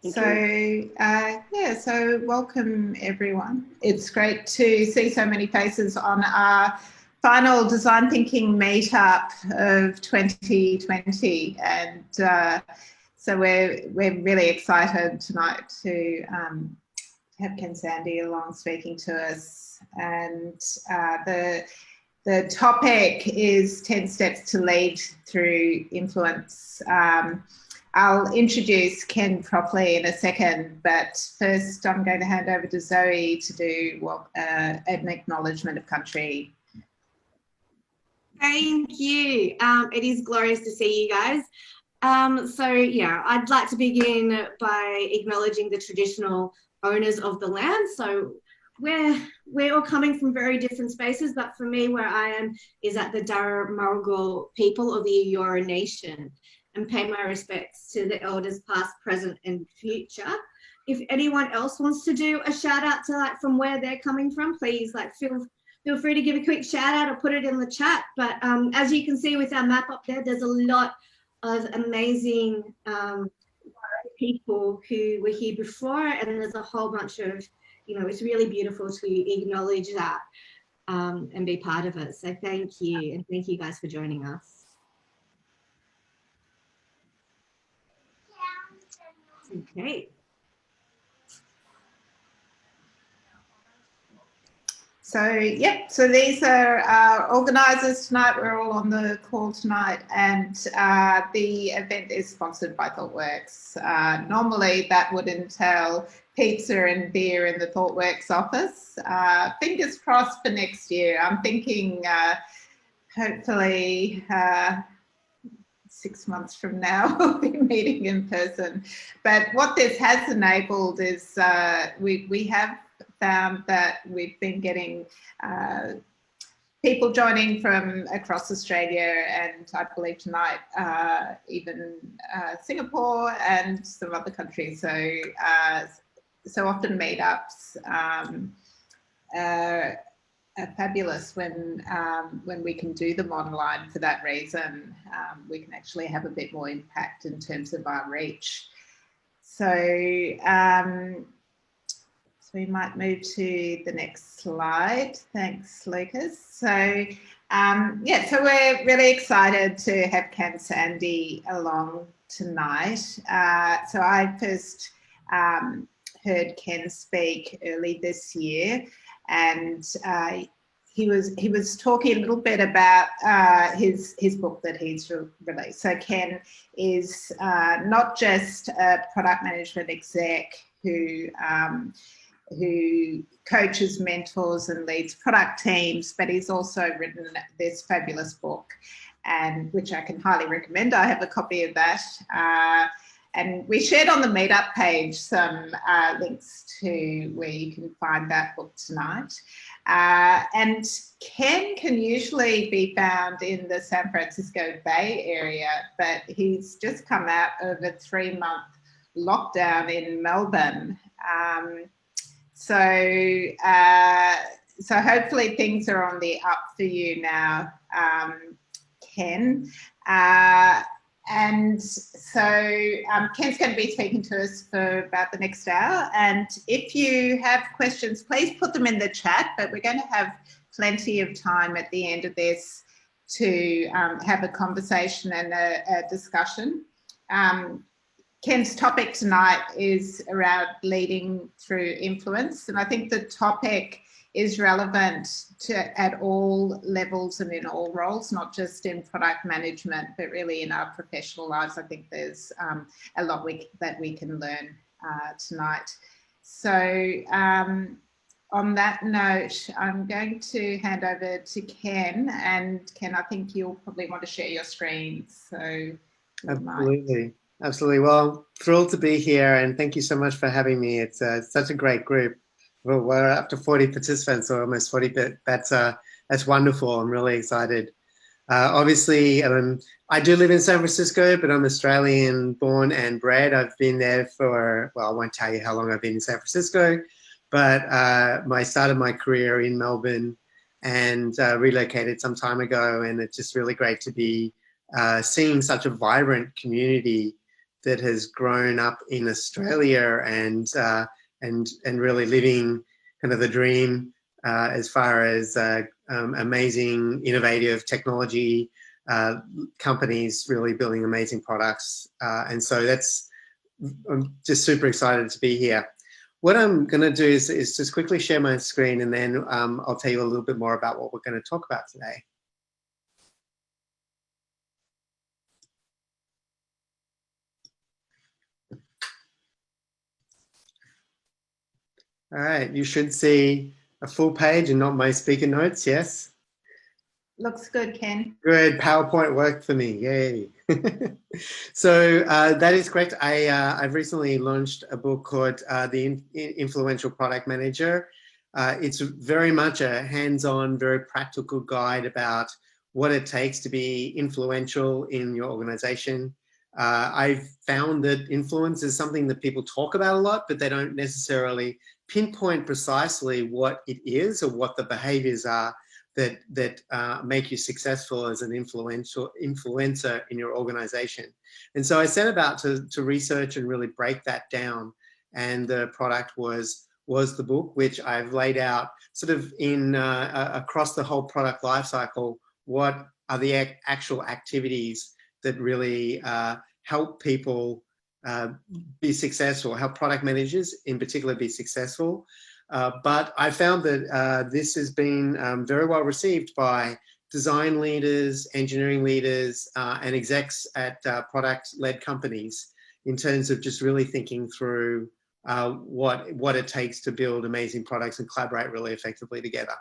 Thank So, you. yeah, so welcome everyone. It's great to see so many faces on our final design thinking meetup of 2020. And so we're really excited tonight to have Ken Sandy along speaking to us. And the topic is 10 steps to lead through influence. I'll introduce Ken properly in a second, but first I'm going to hand over to Zoe to do an acknowledgement of country. Thank you. It is glorious to see you guys. So yeah, I'd like to begin by acknowledging the traditional owners of the land. So we're all coming from very different spaces, but for me, where I am is at the Darra people of the Eora Nation, and pay my respects to the elders past, present, and future. If anyone else wants to do a shout out to from where they're coming from, please feel free to give a quick shout out or put it in the chat. But as you can see with our map up there, there's a lot of amazing people who were here before, and there's a whole bunch of, it's really beautiful to acknowledge that and be part of it. So thank you, and thank you guys for joining us. Okay. So, yep, so these are our organisers tonight. We're all on the call tonight, and the event is sponsored by ThoughtWorks. Normally that would entail pizza and beer in the ThoughtWorks office. Fingers crossed for next year. I'm thinking hopefully 6 months from now we'll be meeting in person. But what this has enabled is we have found that we've been getting people joining from across Australia, and I believe tonight even Singapore and some other countries. So often meetups are fabulous when we can do them online. For that reason, we can actually have a bit more impact in terms of our reach. So we might move to the next slide. Thanks, Lucas. So yeah, so we're really excited to have Ken Sandy along tonight. So I first heard Ken speak early this year, and he was talking a little bit about his book that he's released. So Ken is not just a product management exec who coaches, mentors, and leads product teams, but he's also written this fabulous book, and which I can highly recommend. I have a copy of that. And we shared on the meetup page some links to where you can find that book tonight. And Ken can usually be found in the San Francisco Bay Area, but he's just come out of a 3-month lockdown in Melbourne. So hopefully things are on the up for you now, Ken. And so Ken's going to be speaking to us for about the next hour. And if you have questions, please put them in the chat, but we're going to have plenty of time at the end of this to have a conversation and a discussion. Ken's topic tonight is around leading through influence. And I think the topic is relevant at all levels and in all roles, not just in product management, but really in our professional lives. I think there's a lot that we can learn tonight. So on that note, I'm going to hand over to Ken. And Ken, I think you'll probably want to share your screen. So absolutely. Absolutely. Well, thrilled to be here, and thank you so much for having me. It's such a great group. We're up to 40 participants, or almost 40. That's wonderful. I'm really excited. Obviously, I do live in San Francisco, but I'm Australian born and bred. I've been there for, well, I won't tell you how long I've been in San Francisco, but I started my career in Melbourne and relocated some time ago, and it's just really great to be seeing such a vibrant community that has grown up in Australia and really living kind of the dream as far as amazing, innovative technology companies really building amazing products. And so I'm just super excited to be here. What I'm going to do is just quickly share my screen, and then I'll tell you a little bit more about what we're going to talk about today. All right, you should see a full page and not my speaker notes, yes? Looks good, Ken. Good, PowerPoint worked for me, yay. So that is correct. I've recently launched a book called The Influential Product Manager. It's very much a hands-on, very practical guide about what it takes to be influential in your organization. I've found that influence is something that people talk about a lot, but they don't necessarily pinpoint precisely what it is or what the behaviors are that make you successful as an influencer in your organization. And so I set about to research and really break that down. And the product was the book, which I've laid out sort of in across the whole product lifecycle. What are the actual activities that really help people be successful, help product managers in particular be successful? But I found that this has been very well received by design leaders, engineering leaders, and execs at product-led companies in terms of just really thinking through what it takes to build amazing products and collaborate really effectively together.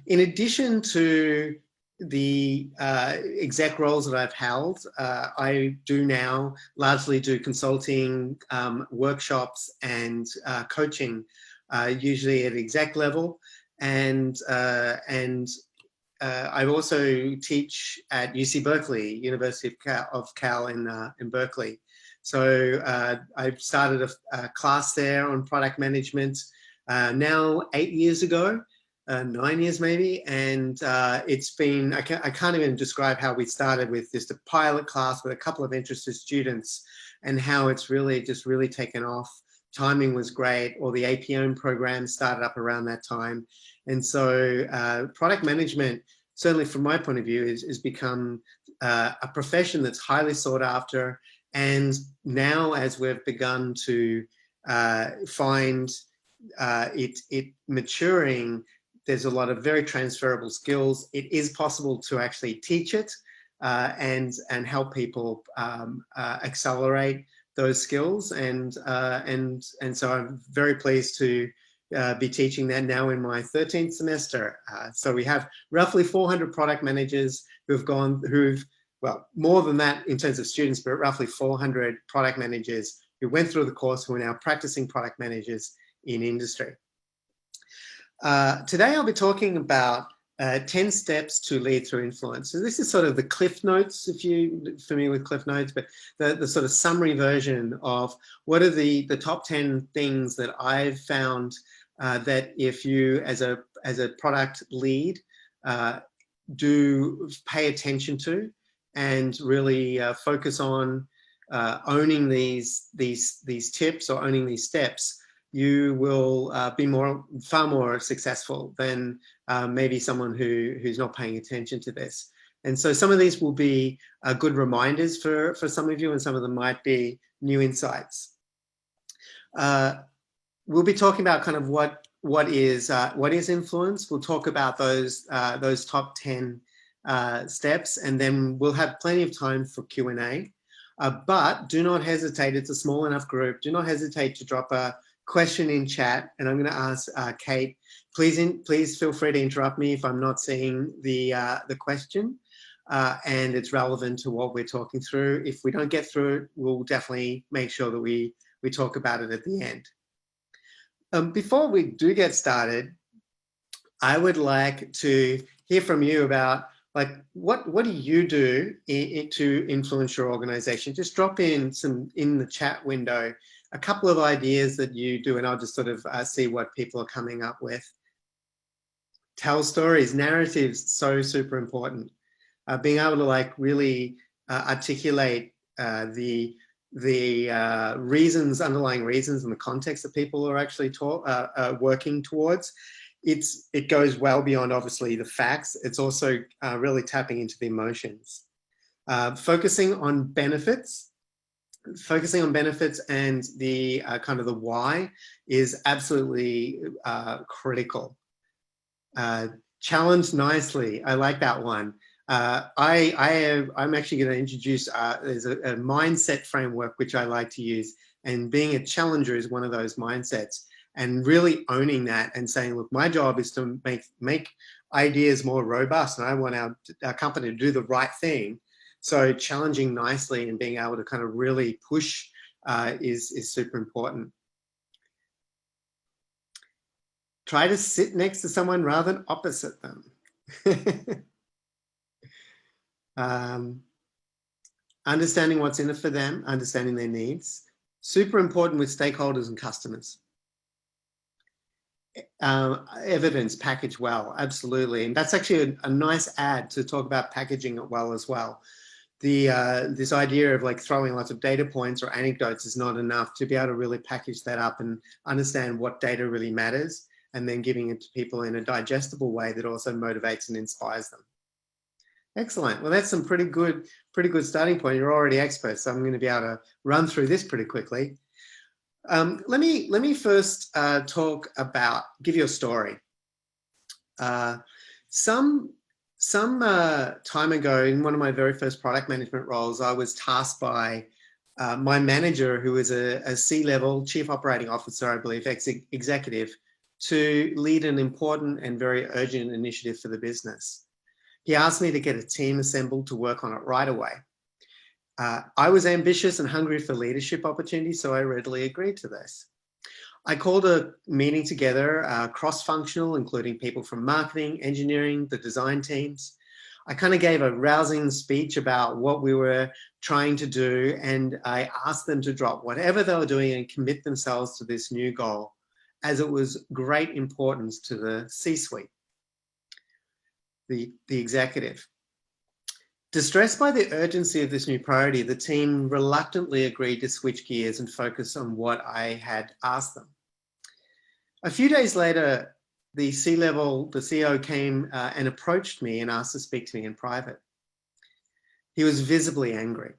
In addition to the exec roles that I've held, I do now largely do consulting, workshops, and coaching, usually at exec level, and I also teach at UC Berkeley, University of Cal in Berkeley. So I've started a class there on product management now 8 years ago. 9 years maybe, and it's been, I can't even describe how we started with just a pilot class with a couple of interested students and how it's really taken off. Timing was great. All the APM programs started up around that time. And so product management, certainly from my point of view, is become a profession that's highly sought after. And now as we've begun to find it maturing, there's a lot of very transferable skills. It is possible to actually teach it and help people accelerate those skills. And so I'm very pleased to be teaching that now in my 13th semester. So we have roughly 400 product managers who've well, more than that in terms of students, but roughly 400 product managers who went through the course who are now practicing product managers in industry. Today I'll be talking about 10 steps to lead through influence. So this is sort of the Cliff Notes, if you're familiar with Cliff Notes, but the sort of summary version of what are the top 10 things that I've found that if you as a product lead do pay attention to and really focus on owning these tips or owning these steps, you will be far more successful than maybe someone who's not paying attention to this. And so some of these will be good reminders for some of you, and some of them might be new insights. We'll be talking about kind of what is influence. We'll talk about those top 10 steps, and then we'll have plenty of time for Q&A. But do not hesitate. It's a small enough group. Do not hesitate to drop a question in chat, and I'm going to ask Kate, please feel free to interrupt me if I'm not seeing the question and it's relevant to what we're talking through. If we don't get through it, we'll definitely make sure that we talk about it at the end. Before we do get started, I would like to hear from you about what do you do to influence your organization? Just drop in the chat window a couple of ideas that you do, and I'll just sort of see what people are coming up with. Tell stories, narratives, so super important. Being able to really articulate reasons, underlying reasons, and the context that people are actually working towards. It goes well beyond obviously the facts. It's also really tapping into the emotions, focusing on benefits and the kind of the why is absolutely critical. Challenge nicely. I like that one. I'm actually going to introduce, there's a mindset framework which I like to use, and being a challenger is one of those mindsets, and really owning that and saying, look, my job is to make ideas more robust, and I want our company to do the right thing. So challenging nicely and being able to kind of really push is super important. Try to sit next to someone rather than opposite them. Understanding what's in it for them, understanding their needs. Super important with stakeholders and customers. Evidence packaged well, absolutely. And that's actually a nice add to talk about packaging it well as well. This idea of like throwing lots of data points or anecdotes is not enough. To be able to really package that up and understand what data really matters, and then giving it to people in a digestible way that also motivates and inspires them. Excellent. Well, that's some pretty good starting point. You're already experts, so I'm going to be able to run through this pretty quickly. Let me first give you a story. Some time ago, in one of my very first product management roles, I was tasked by my manager, who is a C-level chief operating officer, I believe, executive, to lead an important and very urgent initiative for the business. He asked me to get a team assembled to work on it right away. I was ambitious and hungry for leadership opportunities, so I readily agreed to this. I called a meeting together, cross-functional, including people from marketing, engineering, the design teams. I kind of gave a rousing speech about what we were trying to do, and I asked them to drop whatever they were doing and commit themselves to this new goal, as it was great importance to the C-suite, the executive. Distressed by the urgency of this new priority, the team reluctantly agreed to switch gears and focus on what I had asked them. A few days later, the CEO came and approached me and asked to speak to me in private. He was visibly angry.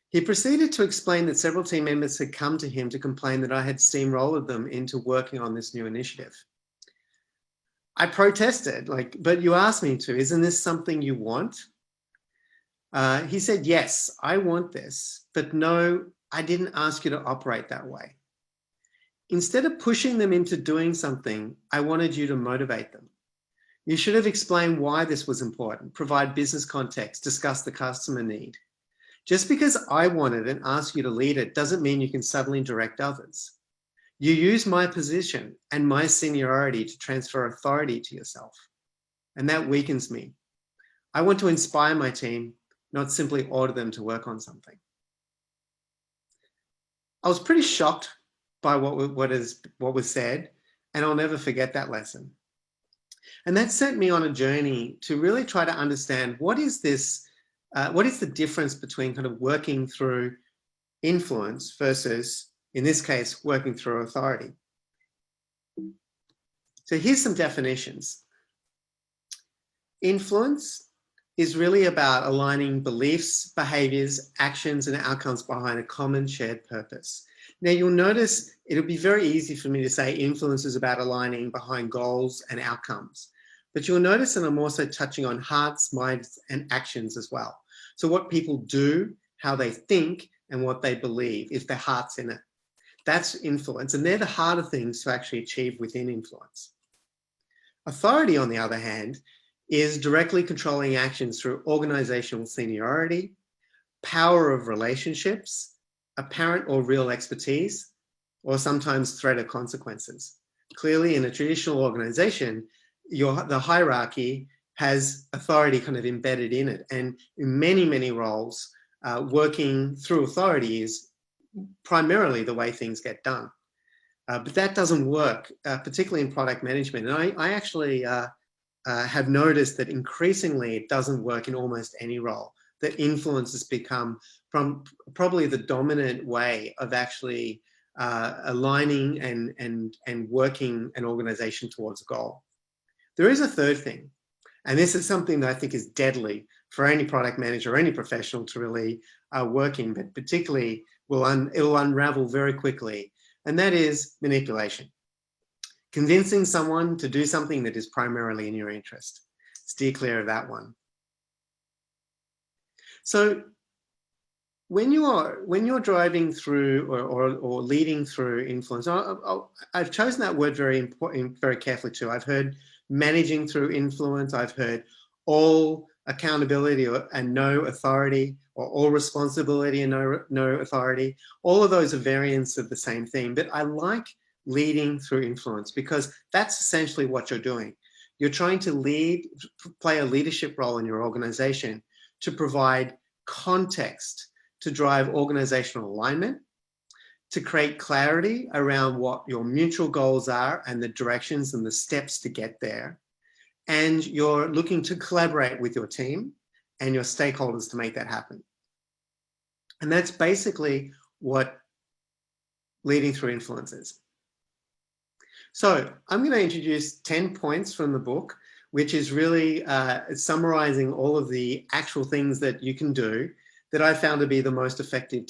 He proceeded to explain that several team members had come to him to complain that I had steamrolled them into working on this new initiative. I protested, but you asked me to, isn't this something you want? He said, yes, I want this, but no, I didn't ask you to operate that way. Instead of pushing them into doing something, I wanted you to motivate them. You should have explained why this was important, provide business context, discuss the customer need. Just because I want it and ask you to lead it doesn't mean you can suddenly direct others. You use my position and my seniority to transfer authority to yourself, and that weakens me. I want to inspire my team, not simply order them to work on something. I was pretty shocked by what was said, and I'll never forget that lesson. And that sent me on a journey to really try to understand what is the difference between kind of working through influence versus, in this case, working through authority. So here's some definitions. Influence is really about aligning beliefs, behaviors, actions, and outcomes behind a common shared purpose. Now, you'll notice it'll be very easy for me to say influence is about aligning behind goals and outcomes. But you'll notice that I'm also touching on hearts, minds, and actions as well. So what people do, how they think, and what they believe, if their heart's in it. That's influence, and they're the harder things to actually achieve within influence. Authority, on the other hand, is directly controlling actions through organizational seniority, power of relationships, apparent or real expertise, or sometimes threat of consequences. Clearly, in a traditional organization, the hierarchy has authority kind of embedded in it. And in many, many roles, working through authority is primarily the way things get done. But that doesn't work, particularly in product management. And I actually have noticed that increasingly it doesn't work in almost any role, that influence has become probably the dominant way of actually aligning and working an organization towards a goal. There is a third thing, and this is something that I think is deadly for any product manager or any professional to really working, but particularly it'll unravel very quickly, and that is manipulation. Convincing someone to do something that is primarily in your interest. Steer clear of that one. So when you're driving through or leading through influence, I've chosen that word very carefully too. I've heard managing through influence. I've heard all accountability and no authority, or all responsibility and no authority. All of those are variants of the same thing, but I like leading through influence because that's essentially what you're doing. You're trying to play a leadership role in your organization to provide context, to drive organizational alignment, to create clarity around what your mutual goals are and the directions and the steps to get there. And you're looking to collaborate with your team and your stakeholders to make that happen. And that's basically what leading through influence is. So I'm going to introduce 10 points from the book, which is really summarizing all of the actual things that you can do that I found to be the most effective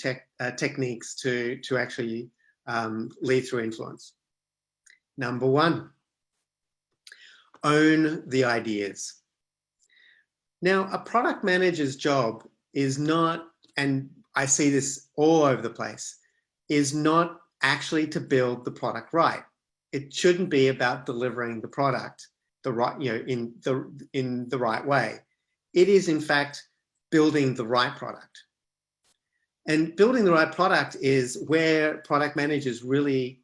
techniques to actually lead through influence. Number one, own the ideas. Now, a product manager's job is not, and I see this all over the place, is not actually to build the product right. It shouldn't be about delivering the product in the right way. It is, in fact, building the right product. And building the right product is where product managers really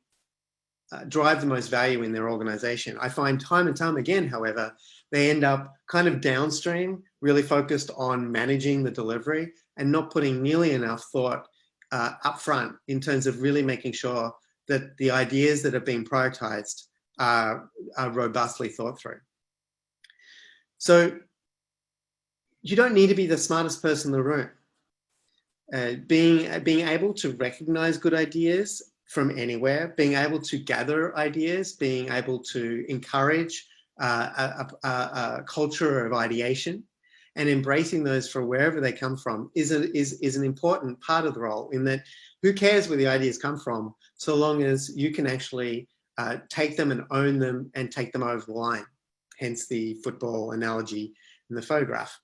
drive the most value in their organization. I find time and time again, however, they end up kind of downstream, really focused on managing the delivery and not putting nearly enough thought up front in terms of really making sure that the ideas that are being prioritized are robustly thought through. So you don't need to be the smartest person in the room. Being able to recognize good ideas from anywhere, being able to gather ideas, being able to encourage a culture of ideation and embracing those for wherever they come from is an important part of the role, in that who cares where the ideas come from so long as you can actually take them and own them and take them over the line, hence the football analogy in the photograph.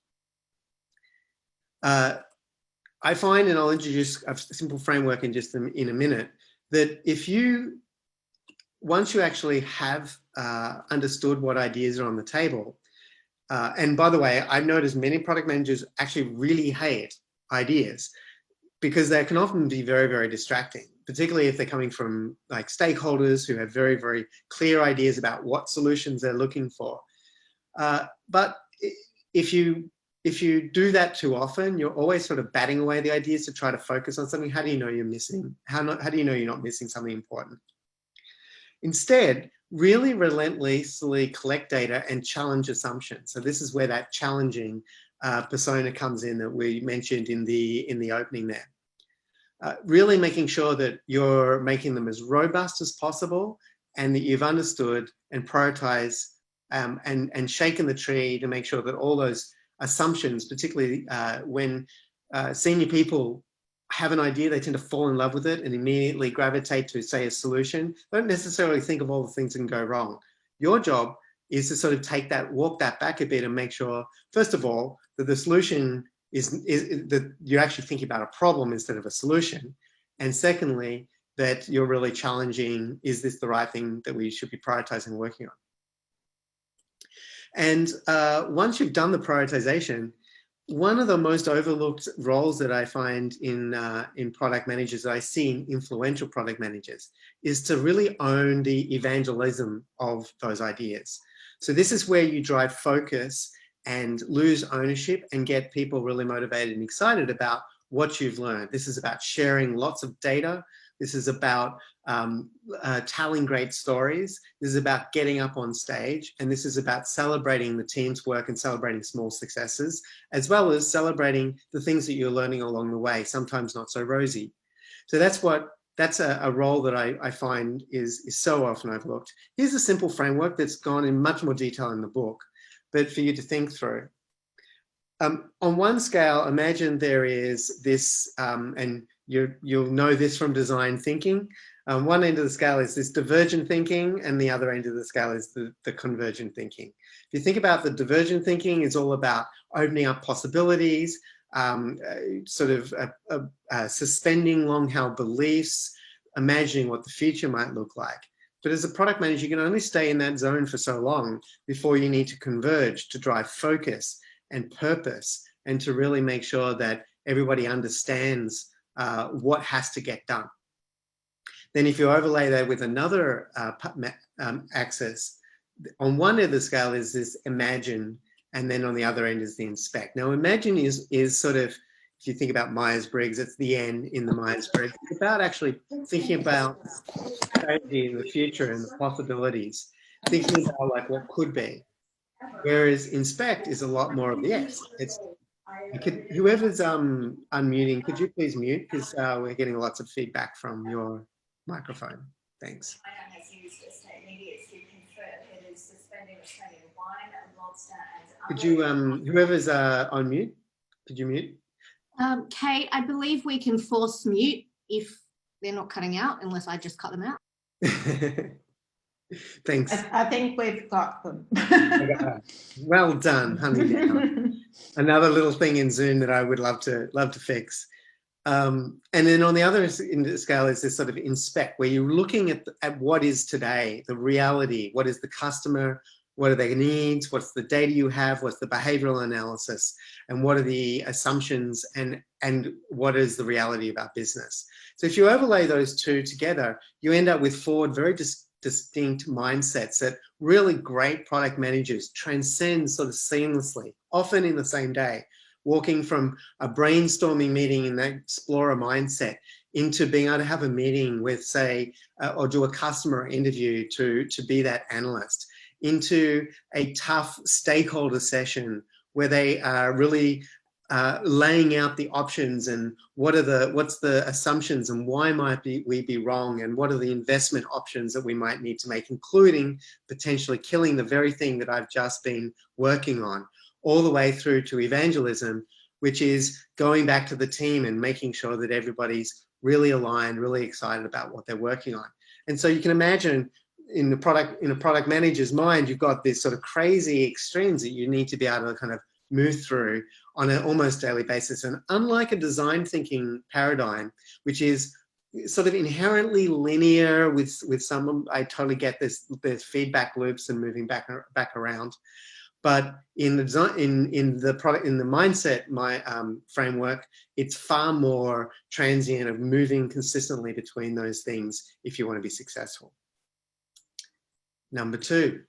I find, and I'll introduce a simple framework in just in a minute, that once you actually have understood what ideas are on the table, and by the way, I've noticed many product managers actually really hate ideas because they can often be very, very distracting, particularly if they're coming from like stakeholders who have very, very clear ideas about what solutions they're looking for. But if you do that too often, you're always sort of batting away the ideas to try to focus on something. How do you know you're missing? How do you know you're not missing something important? Instead, really relentlessly collect data and challenge assumptions. So this is where that challenging persona comes in that we mentioned in the opening there. Really making sure that you're making them as robust as possible and that you've understood and prioritized and shaken the tree to make sure that all those assumptions, particularly when senior people have an idea, they tend to fall in love with it and immediately gravitate to, say, a solution. They don't necessarily think of all the things that can go wrong. Your job is to sort of walk that back a bit and make sure, first of all, that the solution is that you're actually thinking about a problem instead of a solution. And secondly, that you're really challenging, is this the right thing that we should be prioritizing and working on? And once you've done the prioritization, one of the most overlooked roles that I find in product managers that I see in influential product managers is to really own the evangelism of those ideas. So this is where you drive focus and lose ownership and get people really motivated and excited about what you've learned. This is about sharing lots of data This is about telling great stories. This is about getting up on stage. And this is about celebrating the team's work and celebrating small successes, as well as celebrating the things that you're learning along the way, sometimes not so rosy. So that's a role that I find is so often overlooked. Here's a simple framework that's gone in much more detail in the book, but for you to think through. On one scale, imagine there is this, and you'll know this from design thinking. One end of the scale is this divergent thinking, and the other end of the scale is the convergent thinking. If you think about the divergent thinking, it's all about opening up possibilities, suspending long-held beliefs, imagining what the future might look like. But as a product manager, you can only stay in that zone for so long before you need to converge to drive focus and purpose, and to really make sure that everybody understands what has to get done. Then if you overlay that with another axis, on one end of the scale is this imagine, and then on the other end is the inspect. Now imagine is sort of, if you think about Myers-Briggs, it's the N in the Myers-Briggs. It's about actually thinking about strategy in the future and the possibilities, thinking about like what could be. Whereas inspect is a lot more of the S. It's whoever's unmuting, could you please mute, because we're getting lots of feedback from your microphone. Thanks. Could you whoever's on mute, could you mute? Kate, I believe we can force mute if they're not cutting out, unless I just cut them out. Thanks. I think we've got them. Well done, honey. Another little thing in Zoom that I would love to fix. And then on the other end of the scale is this sort of inspect, where you're looking at what is today, the reality, what is the customer, what are their needs, what's the data you have, what's the behavioral analysis, and what are the assumptions, and what is the reality of our business. So if you overlay those two together, you end up with four very distinct mindsets that really great product managers transcend sort of seamlessly, often in the same day, walking from a brainstorming meeting in that explorer mindset into being able to have a meeting with, say, or do a customer interview to be that analyst, into a tough stakeholder session where they are really laying out the options and what's the assumptions and why might we be wrong, and what are the investment options that we might need to make, including potentially killing the very thing that I've just been working on, all the way through to evangelism, which is going back to the team and making sure that everybody's really aligned, really excited about what they're working on. And so you can imagine in a product manager's mind, you've got this sort of crazy extremes that you need to be able to kind of move through on an almost daily basis. And unlike a design thinking paradigm, which is sort of inherently linear with some, I totally get this, there's feedback loops and moving back around. But in the design, in the mindset, framework, it's far more transient, of moving consistently between those things if you want to be successful. Number 2,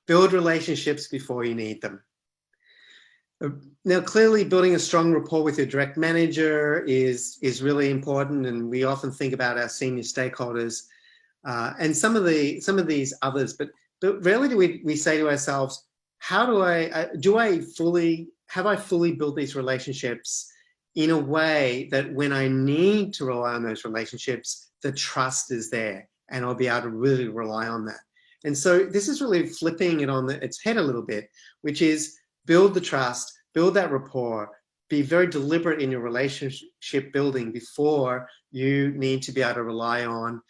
build relationships before you need them. Now, clearly, building a strong rapport with your direct manager is really important, and we often think about our senior stakeholders and some of these others, but rarely do we say to ourselves, how do have I fully built these relationships in a way that when I need to rely on those relationships, the trust is there and I'll be able to really rely on that. And so this is really flipping it on its head a little bit, which is build the trust, build that rapport, be very deliberate in your relationship building before you need to be able to rely on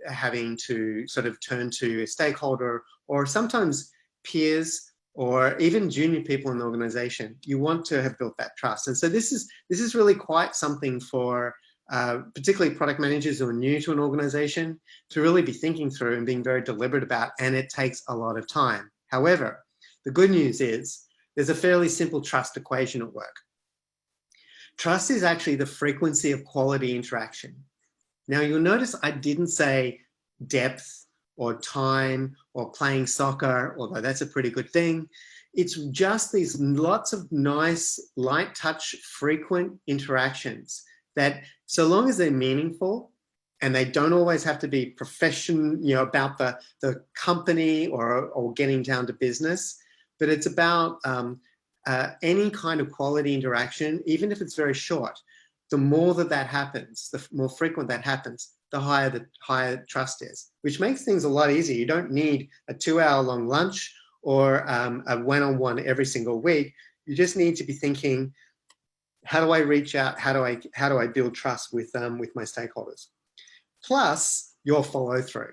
having to sort of turn to a stakeholder or sometimes peers or even junior people in the organization. You want to have built that trust. And so this is really quite something for particularly product managers who are new to an organization to really be thinking through and being very deliberate about, and it takes a lot of time. However, the good news is there's a fairly simple trust equation at work. Trust is actually the frequency of quality interaction. Now you'll notice I didn't say depth or time or playing soccer, although that's a pretty good thing. It's just these lots of nice, light touch, frequent interactions that, so long as they're meaningful And they don't always have to be about the company or getting down to business, but it's about any kind of quality interaction, even if it's very short. The more that happens, the more frequent that happens, the higher trust is, which makes things a lot easier. You don't need a 2-hour-long lunch or a one-on-one every single week. You just need to be thinking, how do I reach out? How do I build trust with my stakeholders? Plus your follow through.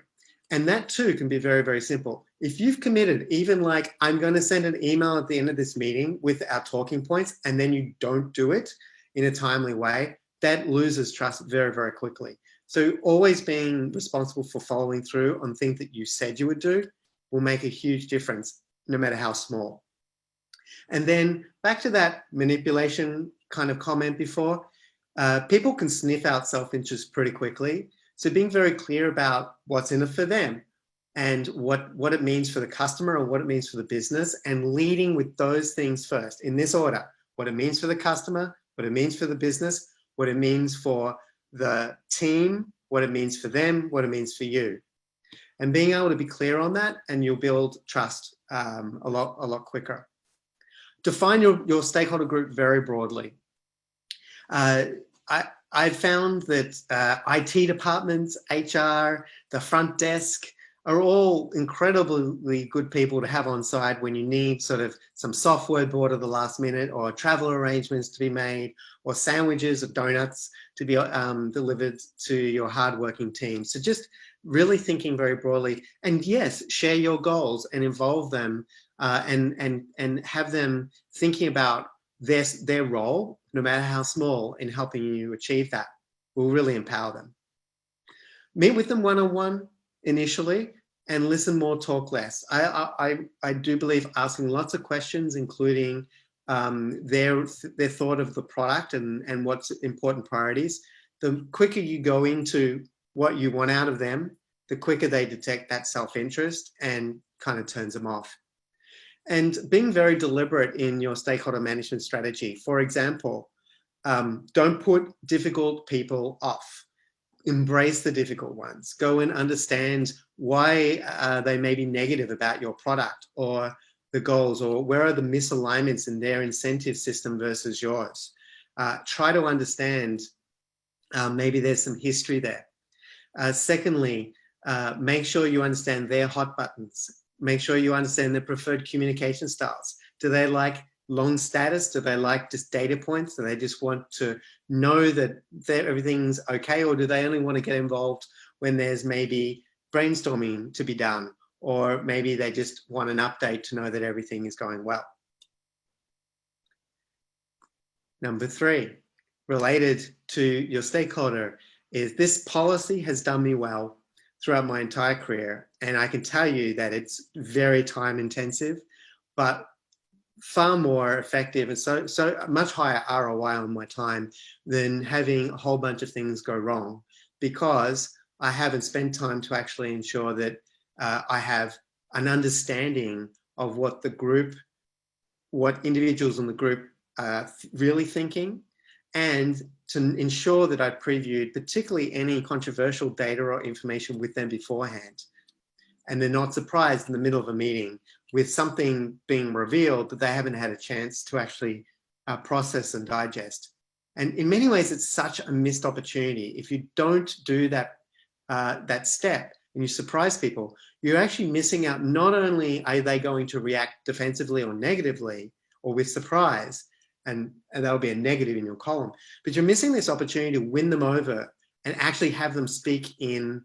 And that too can be very, very simple. If you've committed, even like, I'm going to send an email at the end of this meeting with our talking points, and then you don't do it in a timely way, that loses trust very, very quickly. So always being responsible for following through on things that you said you would do will make a huge difference, no matter how small. And then back to that manipulation kind of comment before, people can sniff out self-interest pretty quickly. So being very clear about what's in it for them and what it means for the customer or what it means for the business, and leading with those things first in this order: what it means for the customer, what it means for the business, what it means for the team, what it means for them, what it means for you. And being able to be clear on that, and you'll build trust a lot quicker. Define your stakeholder group very broadly. I found that IT departments, HR, the front desk are all incredibly good people to have on side when you need sort of some software bought at the last minute, or travel arrangements to be made, or sandwiches or donuts to be delivered to your hardworking team. So just really thinking very broadly, and yes, share your goals and involve them and have them thinking about their role, no matter how small, in helping you achieve that. Will really empower them. Meet with them one-on-one initially, and listen more, talk less. I do believe asking lots of questions, including their thought of the product and what's important priorities. The quicker you go into what you want out of them, the quicker they detect that self-interest and kind of turns them off. And being very deliberate in your stakeholder management strategy. For example, don't put difficult people off. Embrace the difficult ones. Go and understand why they may be negative about your product or the goals, or where are the misalignments in their incentive system versus yours. Try to understand, maybe there's some history there. Secondly, make sure you understand their hot buttons. Make sure you understand their preferred communication styles. Do they like long status? Do they like just data points? Do they just want to know that everything's okay? Or do they only want to get involved when there's maybe brainstorming to be done? Or maybe they just want an update to know that everything is going well. Number 3, related to your stakeholder, is this policy has done me well throughout my entire career. And I can tell you that it's very time intensive, but far more effective and so much higher ROI on my time than having a whole bunch of things go wrong, because I haven't spent time to actually ensure that I have an understanding of what individuals in the group are really thinking, and to ensure that I previewed particularly any controversial data or information with them beforehand. And they're not surprised in the middle of a meeting with something being revealed that they haven't had a chance to actually process and digest. And in many ways, it's such a missed opportunity. If you don't do that step and you surprise people, you're actually missing out. Not only are they going to react defensively or negatively or with surprise, and that'll be a negative in your column, but you're missing this opportunity to win them over and actually have them speak in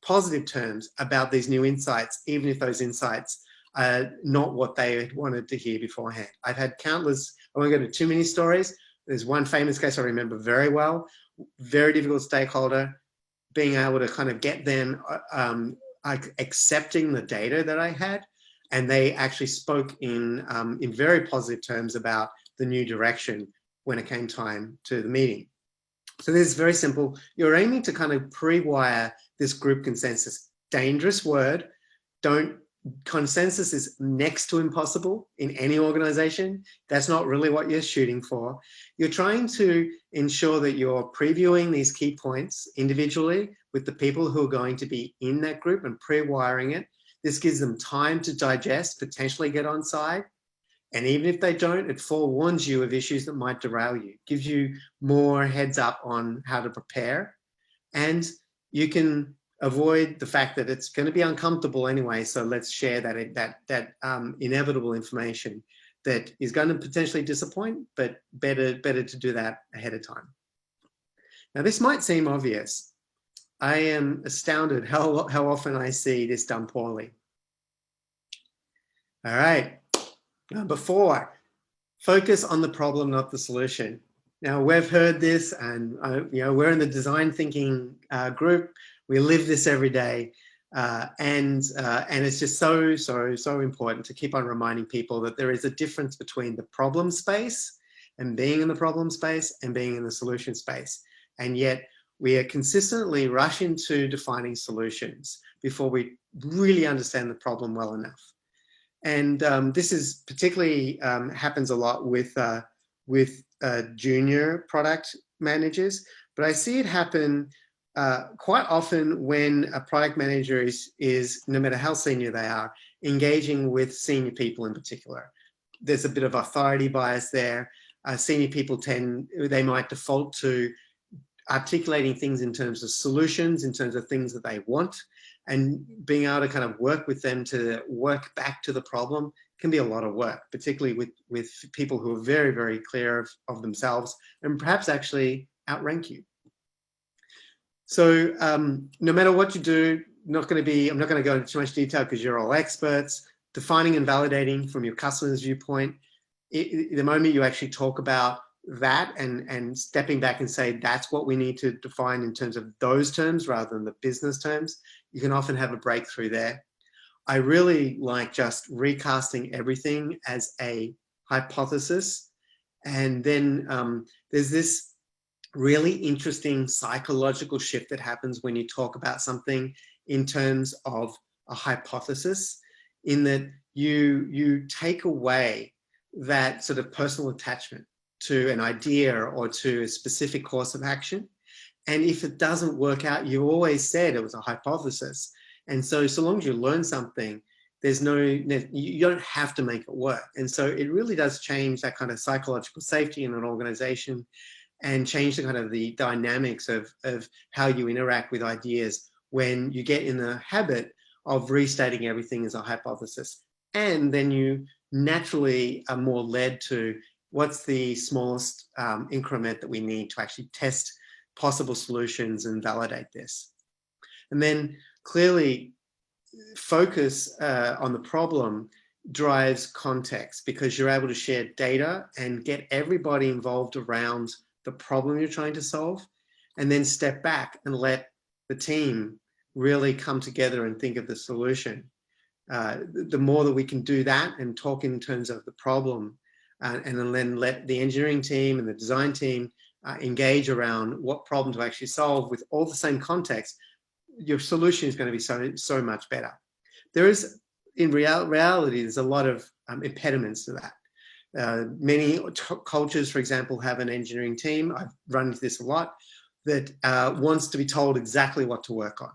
positive terms about these new insights, even if those insights are not what they had wanted to hear beforehand. I've had countless, I won't go into too many stories. There's one famous case I remember very well, very difficult stakeholder, being able to kind of get them accepting the data that I had. And they actually spoke in very positive terms about the new direction when it came time to the meeting. So this is very simple. You're aiming to kind of pre-wire this group consensus. Dangerous word. Don't consensus is next to impossible in any organization. That's not really what you're shooting for. You're trying to ensure that you're previewing these key points individually with the people who are going to be in that group and pre-wiring it. This gives them time to digest, potentially get on side. And even if they don't, it forewarns you of issues that might derail you, gives you more heads up on how to prepare. And you can avoid the fact that it's going to be uncomfortable anyway. So let's share that inevitable information that is going to potentially disappoint, but better to do that ahead of time. Now, this might seem obvious. I am astounded how often I see this done poorly. All right. Number 4, focus on the problem, not the solution. Now, we've heard this, and we're in the design thinking group. We live this every day, and it's just so important to keep on reminding people that there is a difference between the problem space and being in the problem space and being in the solution space. And yet we are consistently rushing to defining solutions before we really understand the problem well enough. And this is particularly happens a lot with junior product managers, but I see it happen quite often when a product manager is, no matter how senior they are, engaging with senior people in particular. There's a bit of authority bias there. Senior people they might default to articulating things in terms of solutions, in terms of things that they want, and being able to kind of work with them to work back to the problem can be a lot of work, particularly with people who are very, very clear of themselves and perhaps actually outrank you. So no matter what you do, I'm not going to go into too much detail because you're all experts. Defining and validating from your customer's viewpoint, the moment you actually talk about that and stepping back and say that's what we need to define in terms of those terms rather than the business terms, you can often have a breakthrough there. I really like just recasting everything as a hypothesis. And then there's this really interesting psychological shift that happens when you talk about something in terms of a hypothesis, in that you take away that sort of personal attachment to an idea or to a specific course of action. And if it doesn't work out, you always said it was a hypothesis. And so long as you learn something, you don't have to make it work. And so it really does change that kind of psychological safety in an organization and change the kind of the dynamics of how you interact with ideas when you get in the habit of restating everything as a hypothesis. And then you naturally are more led to what's the smallest increment that we need to actually test possible solutions and validate this. And then clearly focus on the problem drives context, because you're able to share data and get everybody involved around the problem you're trying to solve, and then step back and let the team really come together and think of the solution. The more that we can do that and talk in terms of the problem, and then let the engineering team and the design team engage around what problem to actually solve with all the same context, your solution is going to be so much better. There is, in reality, there's a lot of impediments to that. Many cultures, for example, have an engineering team, I've run into this a lot, that wants to be told exactly what to work on.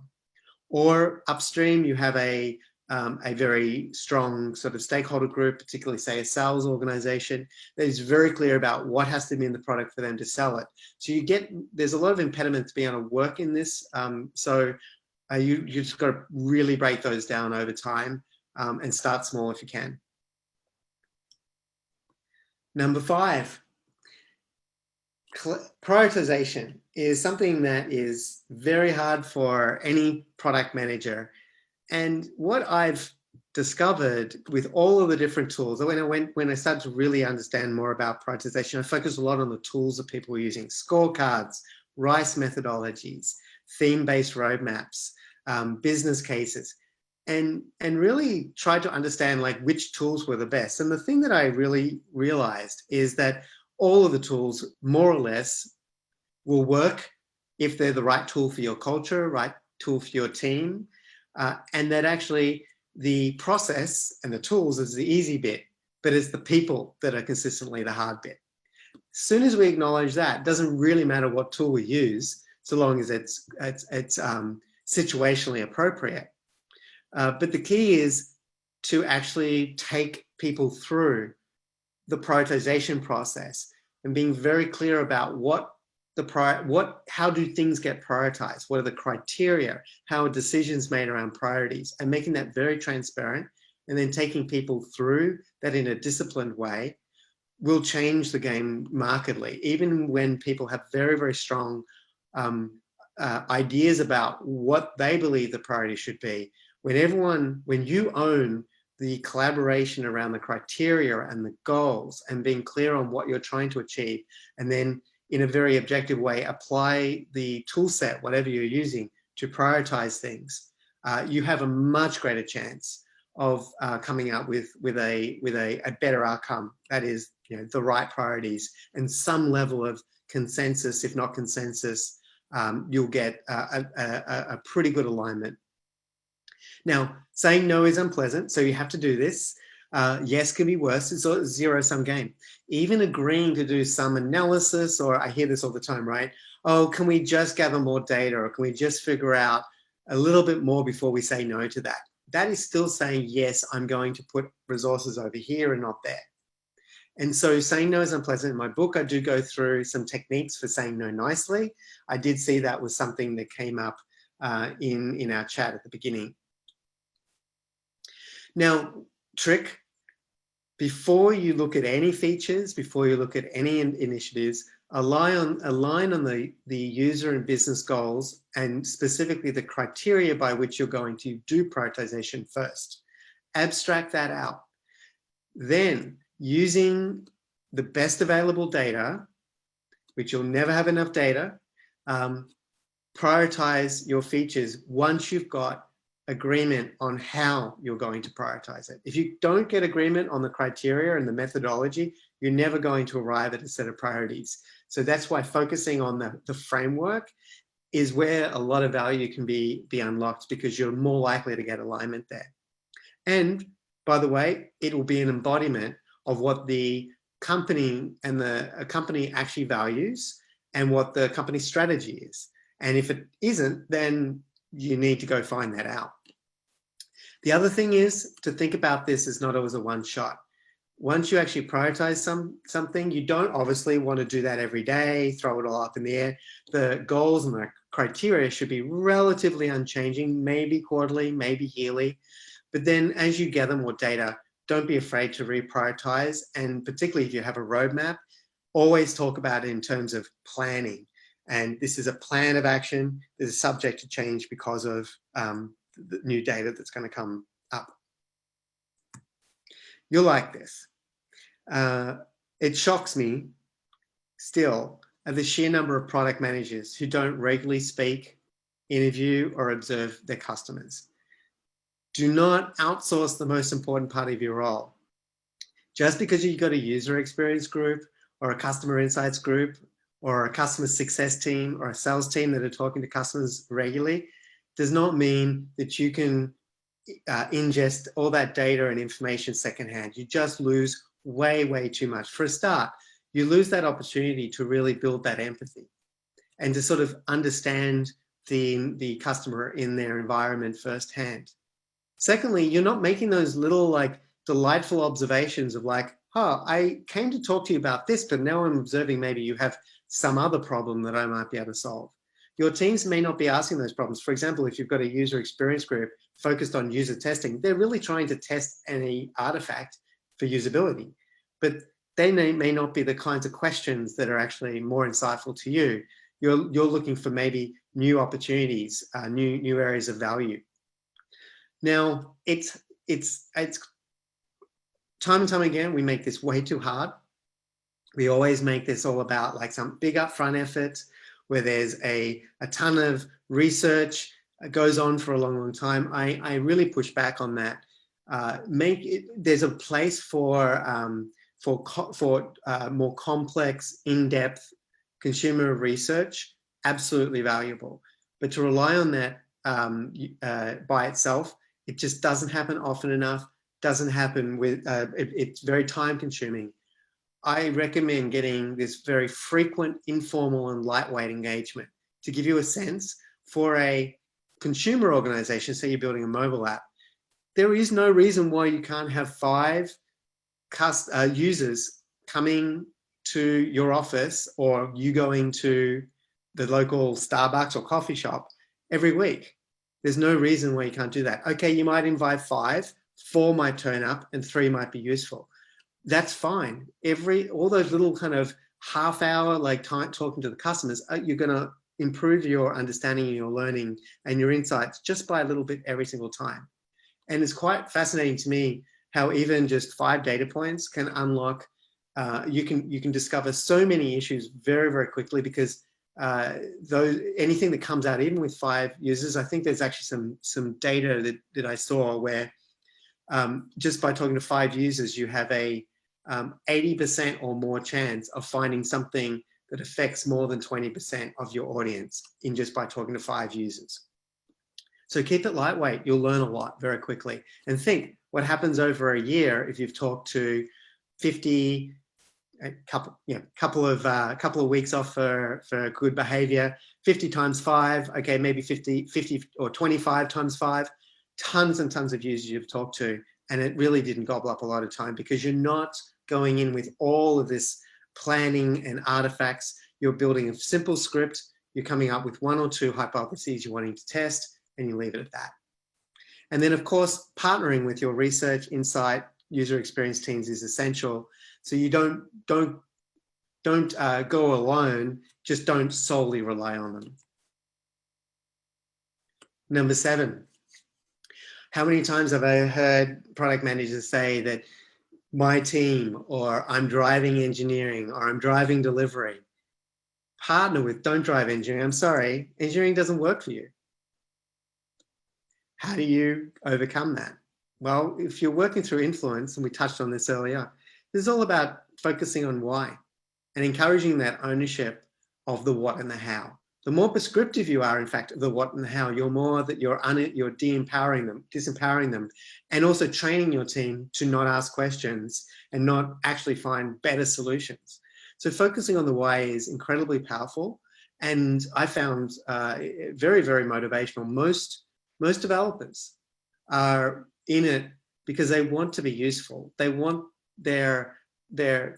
Or upstream, you have a very strong sort of stakeholder group, particularly say a sales organization, that is very clear about what has to be in the product for them to sell it. So there's a lot of impediments to being able to work in this. You just got to really break those down over time and start small if you can. Number 5, prioritization is something that is very hard for any product manager. And what I've discovered with all of the different tools, when I started to really understand more about prioritization, I focused a lot on the tools that people were using: scorecards, RICE methodologies, theme-based roadmaps, business cases, and really tried to understand like which tools were the best. And the thing that I really realized is that all of the tools, more or less, will work if they're the right tool for your culture, right tool for your team. And that actually the process and the tools is the easy bit, but it's the people that are consistently the hard bit. As soon as we acknowledge that, it doesn't really matter what tool we use, so long as it's situationally appropriate. But the key is to actually take people through the prioritization process and being very clear about how do things get prioritized? What are the criteria? How are decisions made around priorities? And making that very transparent, and then taking people through that in a disciplined way will change the game markedly. Even when people have very, very strong ideas about what they believe the priority should be, when you own the collaboration around the criteria and the goals and being clear on what you're trying to achieve, and then in a very objective way apply the tool set, whatever you're using, to prioritize things, you have a much greater chance of coming out with a better outcome. That is, the right priorities and some level of consensus. If not consensus, you'll get a pretty good alignment. Now, saying no is unpleasant, so you have to do this. Yes can be worse. It's a zero-sum game. Even agreeing to do some analysis, or I hear this all the time, right? Oh, can we just gather more data, or can we just figure out a little bit more before we say no to that? That is still saying, yes, I'm going to put resources over here and not there. And so saying no is unpleasant. In my book, I do go through some techniques for saying no nicely. I did see that was something that came up in our chat at the beginning. Now, trick, before you look at any features, before you look at any initiatives, align on the user and business goals, and specifically the criteria by which you're going to do prioritization first. Abstract that out. Then, using the best available data, which you'll never have enough data, prioritize your features once you've got agreement on how you're going to prioritize it. If you don't get agreement on the criteria and the methodology, you're never going to arrive at a set of priorities. So that's why focusing on the framework is where a lot of value can be unlocked, because you're more likely to get alignment there. And by the way, it will be an embodiment of what the company and a company actually values and what the company's strategy is. And if it isn't, then you need to go find that out. The other thing is to think about this as not always a one shot. Once you actually prioritize something, you don't obviously want to do that every day, throw it all up in the air. The goals and the criteria should be relatively unchanging, maybe quarterly, maybe yearly. But then as you gather more data, don't be afraid to reprioritize. And particularly if you have a roadmap, always talk about it in terms of planning. And this is a plan of action that is subject to change because of the new data that's going to come up. You'll like this. It shocks me still at the sheer number of product managers who don't regularly speak, interview, or observe their customers. Do not outsource the most important part of your role. Just because you've got a user experience group or a customer insights group or a customer success team or a sales team that are talking to customers regularly does not mean that you can ingest all that data and information secondhand. You just lose way, way too much. For a start, you lose that opportunity to really build that empathy and to sort of understand the customer in their environment firsthand. Secondly, you're not making those little like delightful observations of like, oh, I came to talk to you about this, but now I'm observing maybe you have some other problem that I might be able to solve. Your teams may not be asking those problems. For example, if you've got a user experience group focused on user testing, they're really trying to test any artifact for usability, but they may not be the kinds of questions that are actually more insightful to you. You're looking for maybe new opportunities, new areas of value. Now, it's time and time again, we make this way too hard. We always make this all about like some big upfront effort where there's a ton of research goes on for a long, long time. I really push back on that. There's a place for more complex, in-depth consumer research, absolutely valuable. But to rely on that by itself It just doesn't happen often enough, doesn't happen with, it's very time consuming. I recommend getting this very frequent, informal and lightweight engagement to give you a sense for a consumer organization. Say you're building a mobile app. There is no reason why you can't have 5 users coming to your office, or you going to the local Starbucks or coffee shop every week. There's no reason why you can't do that. Okay, you might invite 5, 4 might turn up and 3 might be useful. That's fine. All those little kind of half hour like time talking to the customers, you're going to improve your understanding and your learning and your insights just by a little bit every single time. And it's quite fascinating to me how even just 5 data points can unlock, you can discover so many issues very, very quickly, because anything that comes out, even with 5 users, I think there's actually some data that I saw where just by talking to 5 users, you have a 80% or more chance of finding something that affects more than 20% of your audience in just by talking to 5 users. So keep it lightweight. You'll learn a lot very quickly. And think what happens over a year if you've talked to 50, a couple of weeks off for good behavior, 50 times 5, okay, maybe 50 or 25 times 5, tons and tons of users you've talked to, and it really didn't gobble up a lot of time because you're not going in with all of this planning and artifacts. You're building a simple script. You're coming up with 1 or 2 hypotheses you're wanting to test, and you leave it at that. And then, of course, partnering with your research, insight, user experience teams is essential. So you don't go alone. Just don't solely rely on them. Number 7. How many times have I heard product managers say that my team, or I'm driving engineering, or I'm driving delivery? Partner with, don't drive engineering. I'm sorry, engineering doesn't work for you. How do you overcome that? Well, if you're working through influence, and we touched on this earlier, this is all about focusing on why and encouraging that ownership of the what and the how. The more prescriptive you are, in fact, of the what and the how, you're more that you're de-empowering them, disempowering them, and also training your team to not ask questions and not actually find better solutions. So focusing on the why is incredibly powerful, and I found very, very motivational. Most developers are in it because they want to be useful. They want their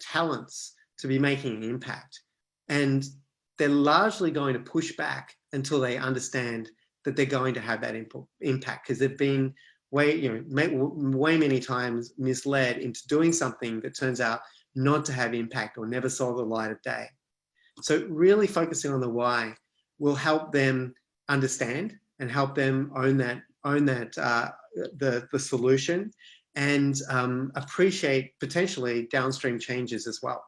talents to be making an impact, and they're largely going to push back until they understand that they're going to have that impact, because they've been way many times misled into doing something that turns out not to have impact or never saw the light of day. So really focusing on the why will help them understand and help them own the solution, and appreciate potentially downstream changes as well.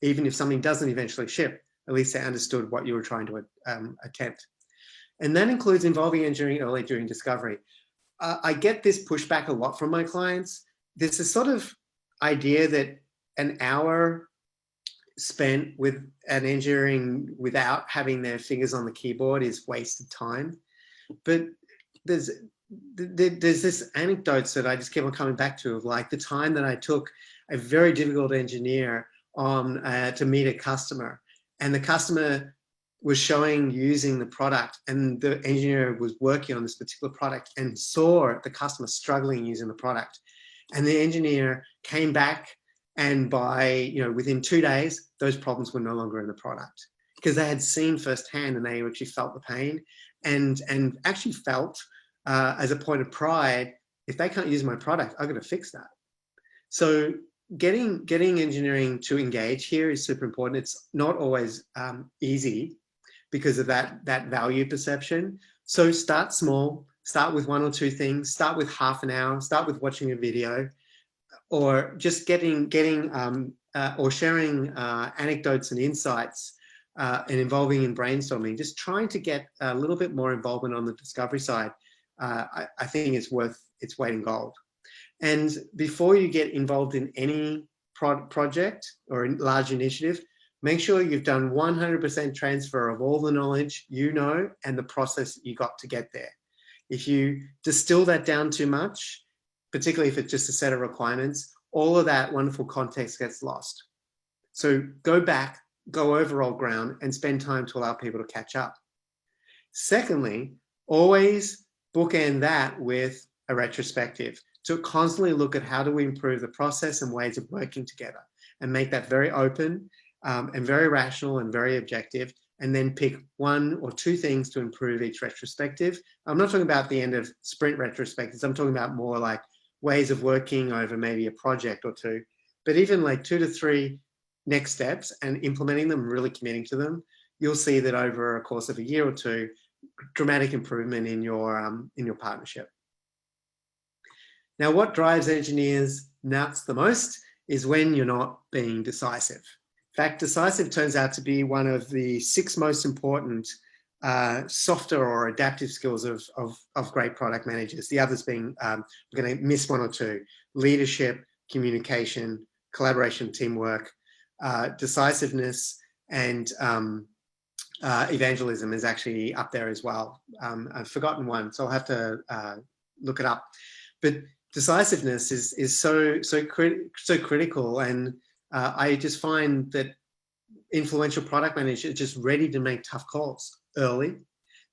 Even if something doesn't eventually ship, at least they understood what you were trying to attempt. And that includes involving engineering early during discovery. I get this pushback a lot from my clients. There's a sort of idea that an hour spent with an engineering without having their fingers on the keyboard is wasted time. But there's this anecdotes that I just keep on coming back to, of like the time that I took a very difficult engineer on to meet a customer, and the customer was using the product, and the engineer was working on this particular product and saw the customer struggling using the product, and the engineer came back, and by within 2 days those problems were no longer in the product, because they had seen firsthand and they actually felt the pain, and actually felt as a point of pride, if they can't use my product, I've got to fix that. So getting engineering to engage here is super important. It's not always easy because of that value perception. So start small, start with 1 or 2 things, start with half an hour, start with watching a video, or just getting or sharing anecdotes and insights and involving in brainstorming, just trying to get a little bit more involvement on the discovery side. I think it's worth its weight in gold. And before you get involved in any project or large initiative, make sure you've done 100% transfer of all the knowledge and the process you got to get there. If you distill that down too much, particularly if it's just a set of requirements, all of that wonderful context gets lost. So go back, go over old ground, and spend time to allow people to catch up. Secondly, always bookend that with a retrospective. So constantly look at how do we improve the process and ways of working together, and make that very open and very rational and very objective, and then pick 1 or 2 things to improve each retrospective. I'm not talking about the end of sprint retrospectives. I'm talking about more like ways of working over maybe a project or 2, but even like 2 to 3 next steps and implementing them, really committing to them, you'll see that over a course of a year or 2, dramatic improvement in your partnership. Now, what drives engineers nuts the most is when you're not being decisive. In fact, decisive turns out to be one of the 6 most important softer or adaptive skills of great product managers. The others being, we're going to miss 1 or 2, leadership, communication, collaboration, teamwork, decisiveness, and evangelism is actually up there as well. I've forgotten one, so I'll have to look it up. But decisiveness is so critical, and I just find that influential product managers are just ready to make tough calls early,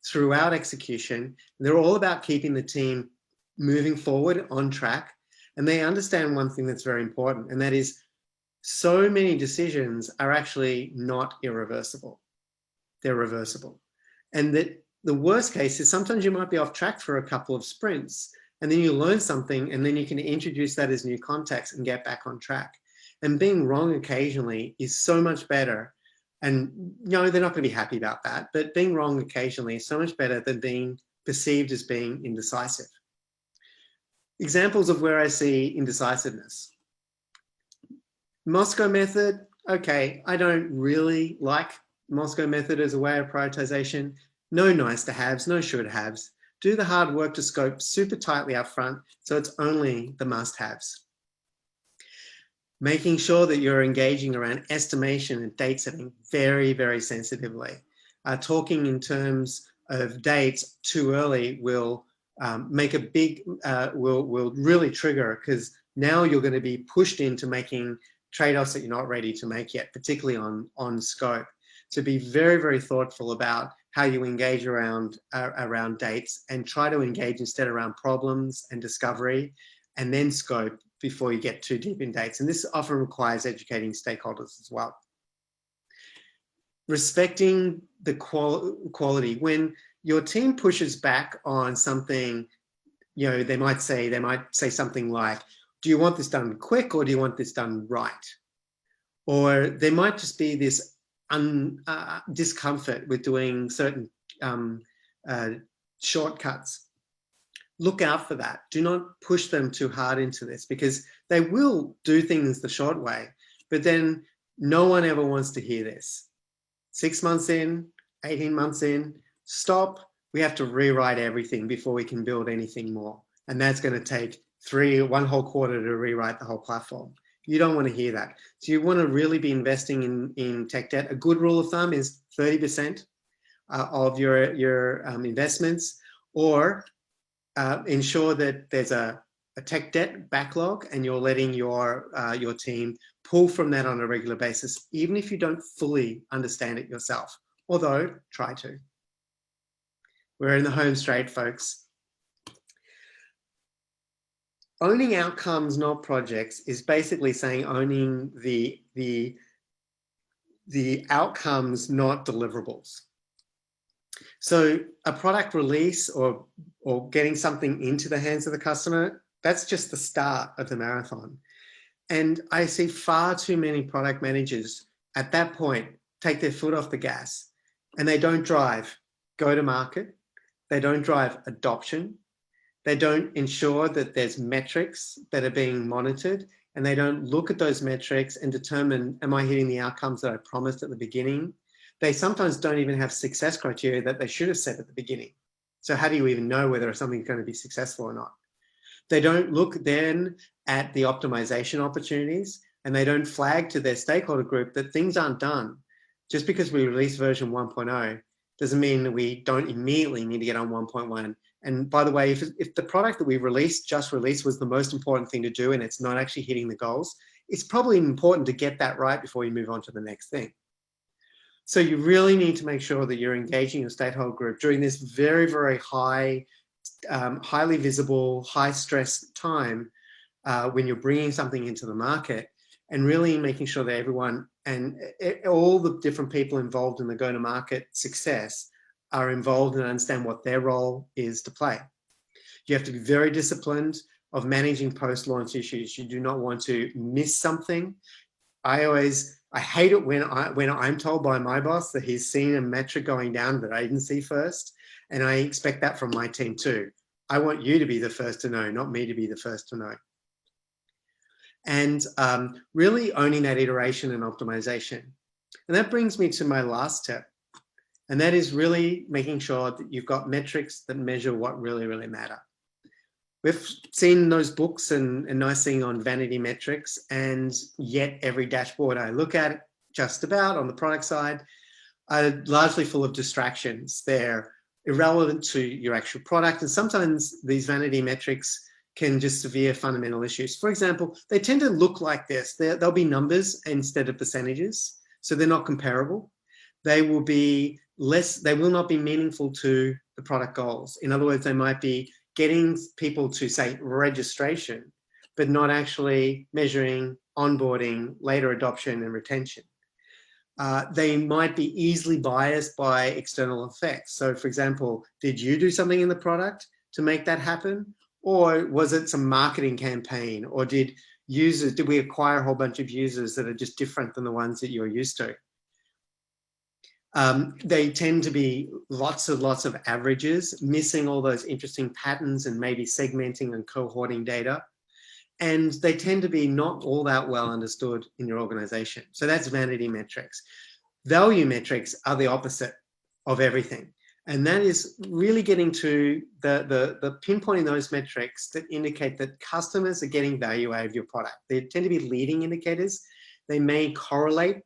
throughout execution. They're all about keeping the team moving forward on track, and they understand one thing that's very important, and that is so many decisions are actually not irreversible. They're reversible. And that the worst case is sometimes you might be off track for a couple of sprints, and then you learn something, and then you can introduce that as new context and get back on track. And being wrong occasionally is so much better. And they're not going to be happy about that, but being wrong occasionally is so much better than being perceived as being indecisive. Examples of where I see indecisiveness. Moscow method, okay, I don't really like Moscow method as a way of prioritization. No nice to haves, no should haves. Do the hard work to scope super tightly up front, so it's only the must haves. Making sure that you're engaging around estimation and date setting very, very sensitively. Talking in terms of dates too early will make a big, will really trigger, because now you're going to be pushed into making trade-offs that you're not ready to make yet, particularly on scope. So be very, very thoughtful about how you engage around dates, and try to engage instead around problems and discovery, and then scope before you get too deep in dates. And this often requires educating stakeholders as well. Respecting the quality. When your team pushes back on something, they might say something like, do you want this done quick, or do you want this done right? Or there might just be this discomfort with doing certain shortcuts. Look out for that. Do not push them too hard into this, because they will do things the short way, but then no one ever wants to hear this. 6 months in, 18 months in, stop. We have to rewrite everything before we can build anything more. And that's going to take 1 whole quarter to rewrite the whole platform. You don't want to hear that. So you want to really be investing in tech debt. A good rule of thumb is 30% of your investments, or ensure that there's a tech debt backlog, and you're letting your team pull from that on a regular basis, even if you don't fully understand it yourself, although try to. We're in the home straight, folks. Owning outcomes, not projects, is basically saying owning the outcomes, not deliverables. So a product release or getting something into the hands of the customer, that's just the start of the marathon. And I see far too many product managers at that point take their foot off the gas, and they don't drive go-to-market, they don't drive adoption, they don't ensure that there's metrics that are being monitored, and they don't look at those metrics and determine, am I hitting the outcomes that I promised at the beginning? They sometimes don't even have success criteria that they should have set at the beginning. So how do you even know whether something's going to be successful or not? They don't look then at the optimization opportunities, and they don't flag to their stakeholder group that things aren't done. Just because we release version 1.0 doesn't mean that we don't immediately need to get on 1.1 And by the way, if the product that we just released was the most important thing to do and it's not actually hitting the goals, it's probably important to get that right before you move on to the next thing. So you really need to make sure that you're engaging your stakeholder group during this very, very high, highly visible, high stress time when you're bringing something into the market, and really making sure that everyone and all the different people involved in the go-to-market success are involved and understand what their role is to play. You have to be very disciplined of managing post-launch issues. You do not want to miss something. I hate it when I'm told by my boss that he's seen a metric going down that I didn't see first, and I expect that from my team too. I want you to be the first to know, not me to be the first to know. And really owning that iteration and optimization. And that brings me to my last tip, and that is really making sure that you've got metrics that measure what really, really matter. We've seen those books and nice thing on vanity metrics, and yet every dashboard I look at, just about on the product side, are largely full of distractions. They're irrelevant to your actual product, and sometimes these vanity metrics can just severe fundamental issues. For example, they tend to look like this. They'll be numbers instead of percentages, so they're not comparable. They will not be meaningful to the product goals. In other words, they might be getting people to, say, registration, but not actually measuring onboarding, later adoption, and retention. They might be easily biased by external effects. So, for example, did you do something in the product to make that happen? Or was it some marketing campaign? Or did we acquire a whole bunch of users that are just different than the ones that you're used to? They tend to be lots of averages, missing all those interesting patterns and maybe segmenting and cohorting data. And they tend to be not all that well understood in your organization. So that's vanity metrics. Value metrics are the opposite of everything. And that is really getting to the pinpointing those metrics that indicate that customers are getting value out of your product. They tend to be leading indicators. They may correlate,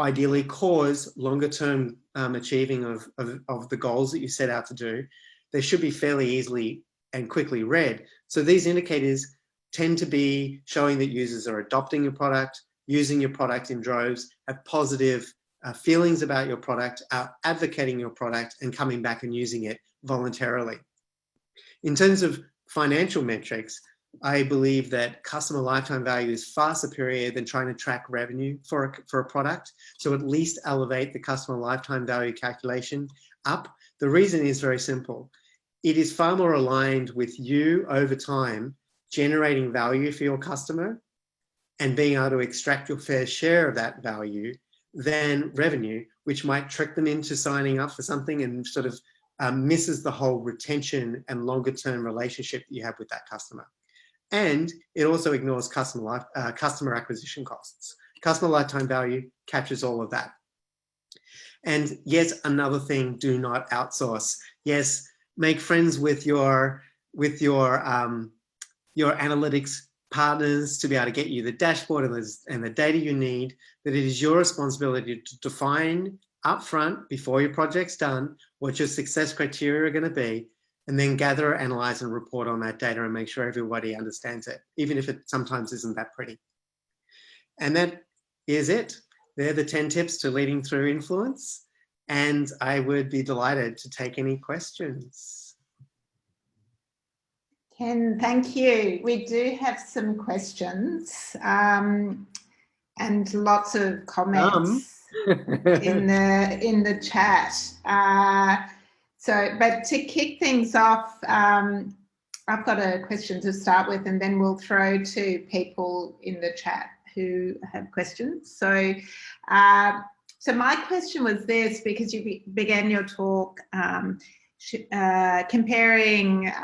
ideally cause longer term achieving of the goals that you set out to do. They should be fairly easily and quickly read. So these indicators tend to be showing that users are adopting your product, using your product in droves, have positive feelings about your product, are advocating your product, and coming back and using it voluntarily. In terms of financial metrics, I believe that customer lifetime value is far superior than trying to track revenue for a product. So at least elevate the customer lifetime value calculation up. The reason is very simple. It is far more aligned with you over time generating value for your customer and being able to extract your fair share of that value than revenue, which might trick them into signing up for something and sort of misses the whole retention and longer term relationship that you have with that customer. And it also ignores customer acquisition costs. Customer lifetime value captures all of that. And yes, another thing, do not outsource. Yes, make friends with your analytics partners to be able to get you the dashboard and the data you need, that it is your responsibility to define upfront before your project's done what your success criteria are going to be, and then gather, analyze, and report on that data and make sure everybody understands it, even if it sometimes isn't that pretty. And that is it. They're the 10 tips to leading through influence. And I would be delighted to take any questions. Ken, thank you. We do have some questions and lots of comments in the chat. But to kick things off, I've got a question to start with, and then we'll throw to people in the chat who have questions. So my question was this, because you began your talk comparing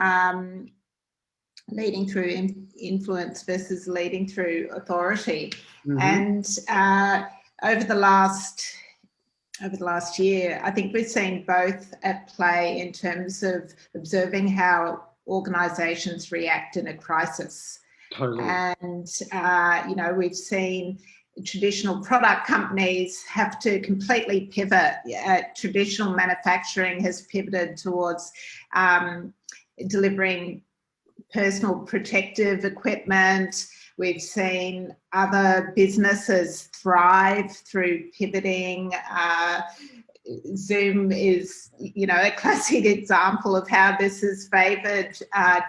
leading through influence versus leading through authority. Mm-hmm. And over the last year, I think we've seen both at play in terms of observing how organisations react in a crisis. Totally. And, we've seen traditional product companies have to completely pivot. Traditional manufacturing has pivoted towards delivering personal protective equipment. We've seen other businesses thrive through pivoting. Zoom is, a classic example of how this has favoured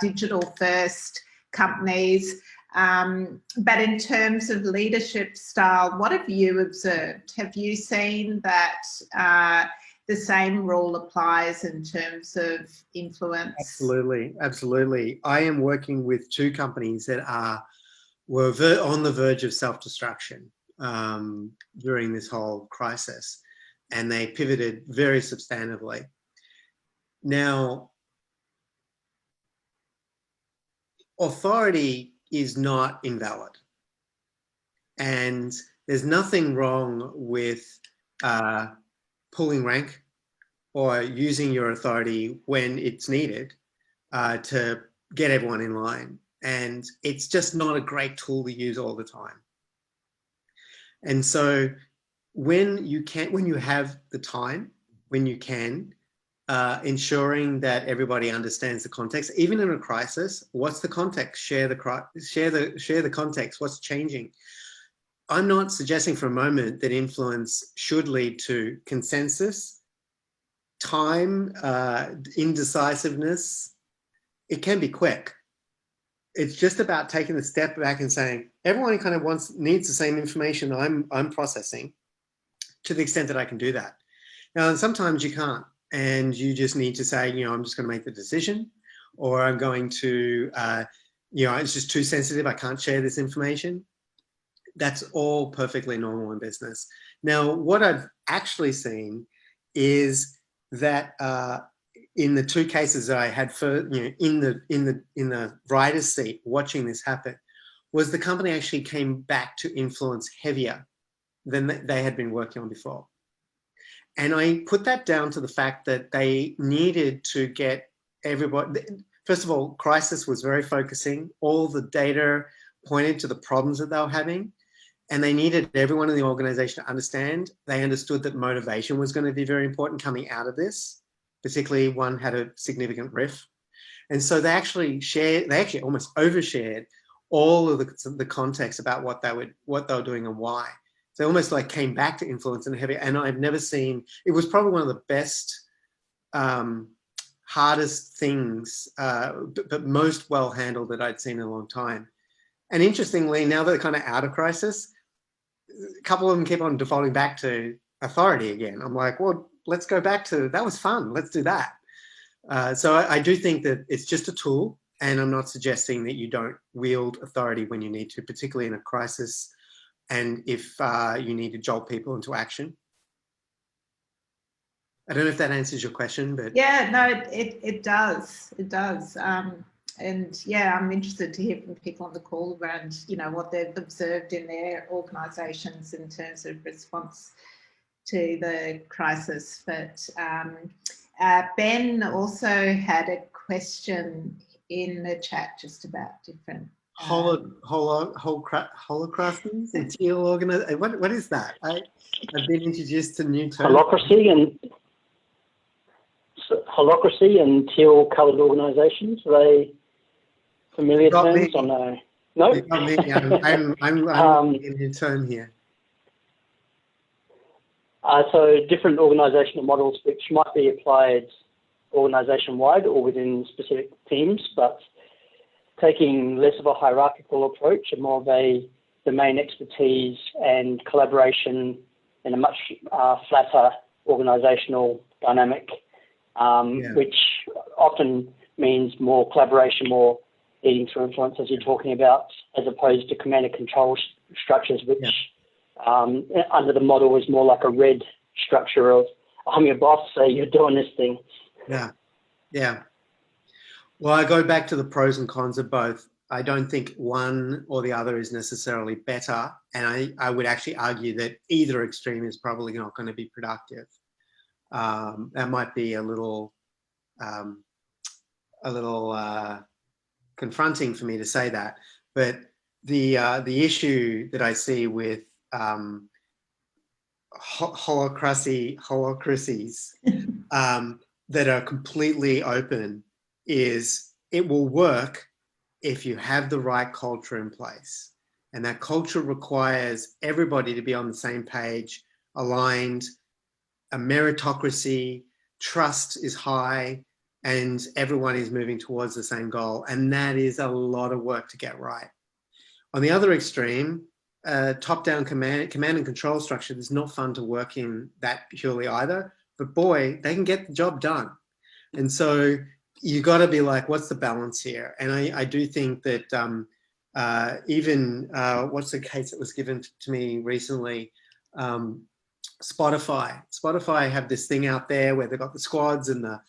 digital-first companies. But in terms of leadership style, what have you observed? Have you seen that the same rule applies in terms of influence? Absolutely. I am working with two companies that were on the verge of self-destruction during this whole crisis, and they pivoted very substantively. Now, authority is not invalid, and there's nothing wrong with pulling rank or using your authority when it's needed to get everyone in line. And it's just not a great tool to use all the time. And so when you have the time, when you can, ensuring that everybody understands the context, even in a crisis, what's the context? Share the context. What's changing? I'm not suggesting for a moment that influence should lead to consensus, time, indecisiveness. It can be quick. It's just about taking a step back and saying, everyone kind of needs the same information I'm processing, to the extent that I can do that. Now, and sometimes you can't, and you just need to say, I'm just going to make the decision, or I'm going to, it's just too sensitive, I can't share this information. That's all perfectly normal in business. Now, what I've actually seen is that in the two cases that I had in the writer's seat watching this happen, was the company actually came back to influence heavier than they had been working on before. And I put that down to the fact that they needed to get everybody, first of all, crisis was very focusing. All the data pointed to the problems that they were having. And they needed everyone in the organization to understand. They understood that motivation was going to be very important coming out of this. Particularly one had a significant riff. And so they actually almost overshared all of the context about what they were doing and why. So almost like came back to influence and heavy. And I've never seen, it was probably one of the best, hardest things, but most well handled that I'd seen in a long time. And interestingly, now that they're kind of out of crisis, a couple of them keep on defaulting back to authority again. I'm like, well, let's go back to, that was fun. Let's do that. So I do think that it's just a tool, and I'm not suggesting that you don't wield authority when you need to, particularly in a crisis, and if you need to jolt people into action. I don't know if that answers your question, but yeah, no, it does. It does. And yeah, I'm interested to hear from people on the call around, what they've observed in their organisations in terms of response to the crisis. But Ben also had a question in the chat just about different holocracies and teal organization. What is that? I've been introduced to new terms. Holocracy and teal-coloured organisations. Are they familiar terms or no? No. I'm in a new term here. So different organisational models which might be applied organisation-wide or within specific teams, but taking less of a hierarchical approach and more of a domain expertise and collaboration in a much flatter organisational dynamic, which often means more collaboration, more leading through influence, as you're talking about, as opposed to command and control structures, which under the model is more like a red structure of, I'm your boss, so you're doing this thing. Yeah. Well, I go back to the pros and cons of both. I don't think one or the other is necessarily better, and I would actually argue that either extreme is probably not going to be productive. That might be a little confronting for me to say that, but the issue that I see with holacracies that are completely open is it will work if you have the right culture in place. And that culture requires everybody to be on the same page, aligned, a meritocracy, trust is high, and everyone is moving towards the same goal. And that is a lot of work to get right. On the other extreme, top-down command and control structure is not fun to work in that purely either, but boy, they can get the job done. And so you got to be like, what's the balance here? And I do think that what's the case that was given to me recently? Spotify have this thing out there where they've got the squads and the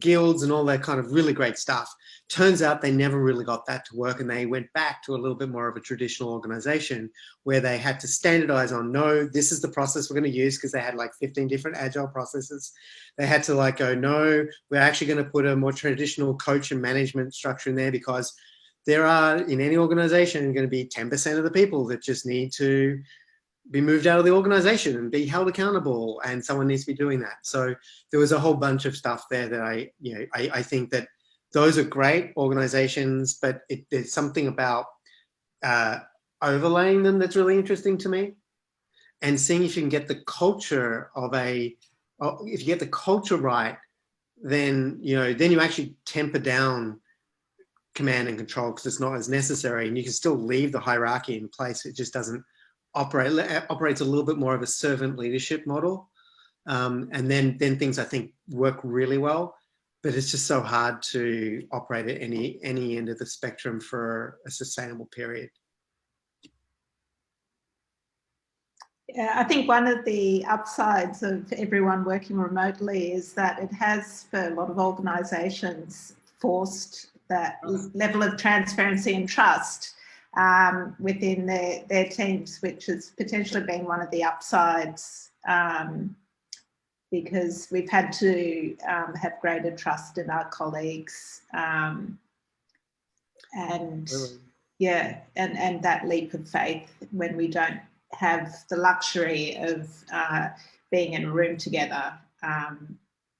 guilds and all that kind of really great stuff. Turns out they never really got that to work, and they went back to a little bit more of a traditional organization where they had to standardize on, no, this is the process we're going to use, because they had like 15 different agile processes. They had to like go, no, we're actually going to put a more traditional coach and management structure in there, because there are in any organization going to be 10% of the people that just need to be moved out of the organization and be held accountable, and someone needs to be doing that. So there was a whole bunch of stuff there that I think that those are great organizations, but there's something about overlaying them that's really interesting to me, and seeing if you can get the culture if you get the culture right, then you actually temper down command and control, because it's not as necessary, and you can still leave the hierarchy in place. It just doesn't operates a little bit more of a servant leadership model, and then things I think work really well. But it's just so hard to operate at any end of the spectrum for a sustainable period. Yeah, I think one of the upsides of everyone working remotely is that it has, for a lot of organisations, forced that level of transparency and trust within their teams, which has potentially been one of the upsides, because we've had to have greater trust in our colleagues, and Really? yeah, and that leap of faith when we don't have the luxury of being in a room together.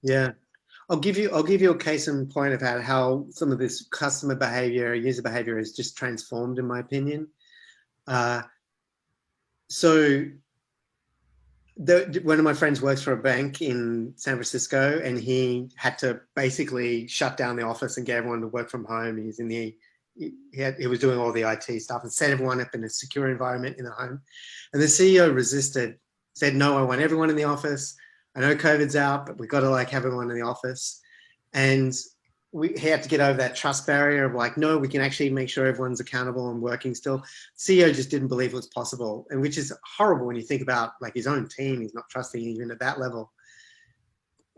Yeah. I'll give you a case in point about how some of this customer behavior, user behavior is just transformed, in my opinion. So one of my friends works for a bank in San Francisco, and he had to basically shut down the office and get everyone to work from home. He's in he was doing all the IT stuff and set everyone up in a secure environment in the home. And the CEO resisted, said, no, I want everyone in the office. I know COVID's out, but we've got to like have everyone in the office. And he had to get over that trust barrier of like, no, we can actually make sure everyone's accountable and working still. CEO just didn't believe it was possible, and which is horrible when you think about like his own team. He's not trusting even at that level.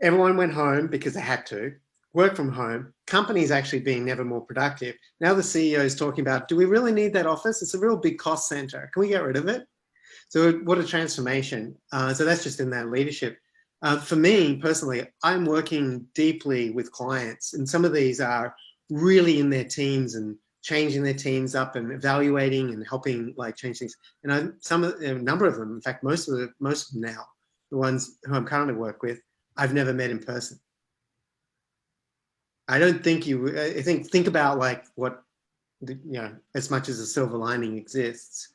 Everyone went home because they had to work from home. Companies actually being never more productive. Now the CEO is talking about, do we really need that office? It's a real big cost center. Can we get rid of it? So what a transformation. So that's just in that leadership. For me personally, I'm working deeply with clients, and some of these are really in their teams and changing their teams up and evaluating and helping like change things. And a number of them, in fact, most of them now, the ones who I'm currently work with, I've never met in person. I don't think think about like what, as much as a silver lining exists,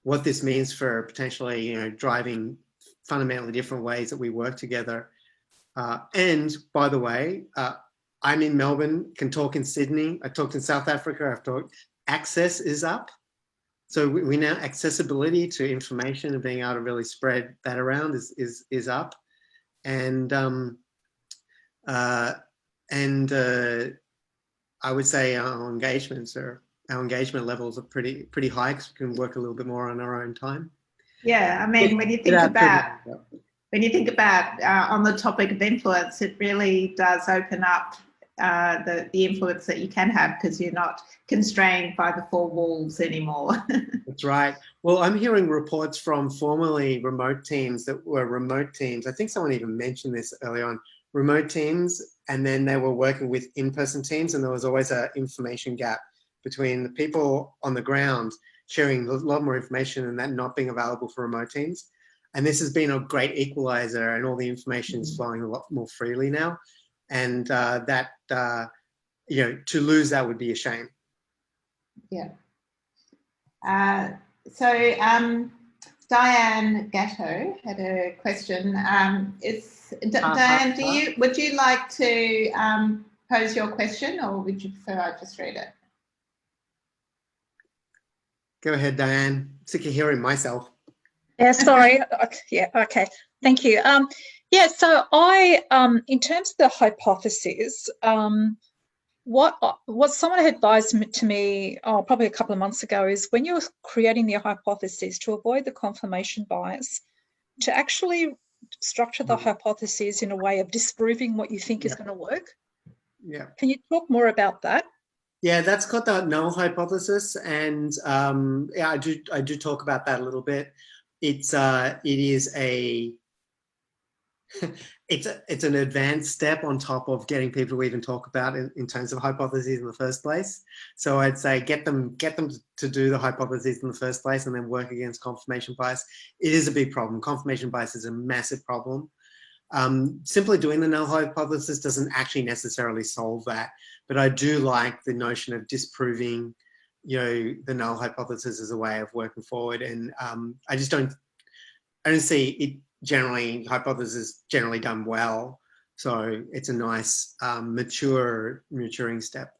what this means for potentially, driving fundamentally different ways that we work together. And by the way, I'm in Melbourne, can talk in Sydney. I talked in South Africa. Access is up. So we now, accessibility to information and being able to really spread that around is up. And I would say our engagement levels are pretty high, because we can work a little bit more on our own time. Yeah, I mean, when you think about on the topic of influence, it really does open up the influence that you can have, because you're not constrained by the four walls anymore. That's right. Well, I'm hearing reports from formerly remote teams that were remote teams. I think someone even mentioned this early on. Remote teams, and then they were working with in-person teams, and there was always an information gap between the people on the ground sharing a lot more information and that not being available for remote teams. And this has been a great equalizer, and all the information is flowing a lot more freely now. And to lose that would be a shame. Yeah. Diane Gatto had a question. Diane, would you like to pose your question, or would you prefer I just read it? Go ahead, Diane. Sick of hearing myself. Yeah, sorry. Yeah, okay. Thank you. Yeah, so in terms of the hypothesis, what someone had advised to me probably a couple of months ago is when you're creating the hypothesis, to avoid the confirmation bias, to actually structure the hypothesis in a way of disproving what you think is going to work. Yeah. Can you talk more about that? Yeah, that's called the null hypothesis, and yeah, I do talk about that a little bit. It's an advanced step on top of getting people to even talk about it in terms of hypotheses in the first place. So I'd say get them to do the hypotheses in the first place, and then work against confirmation bias. It is a big problem. Confirmation bias is a massive problem. Simply doing the null hypothesis doesn't actually necessarily solve that, but I do like the notion of disproving, the null hypothesis as a way of working forward. And I don't see it hypothesis generally done well. So it's a nice maturing step.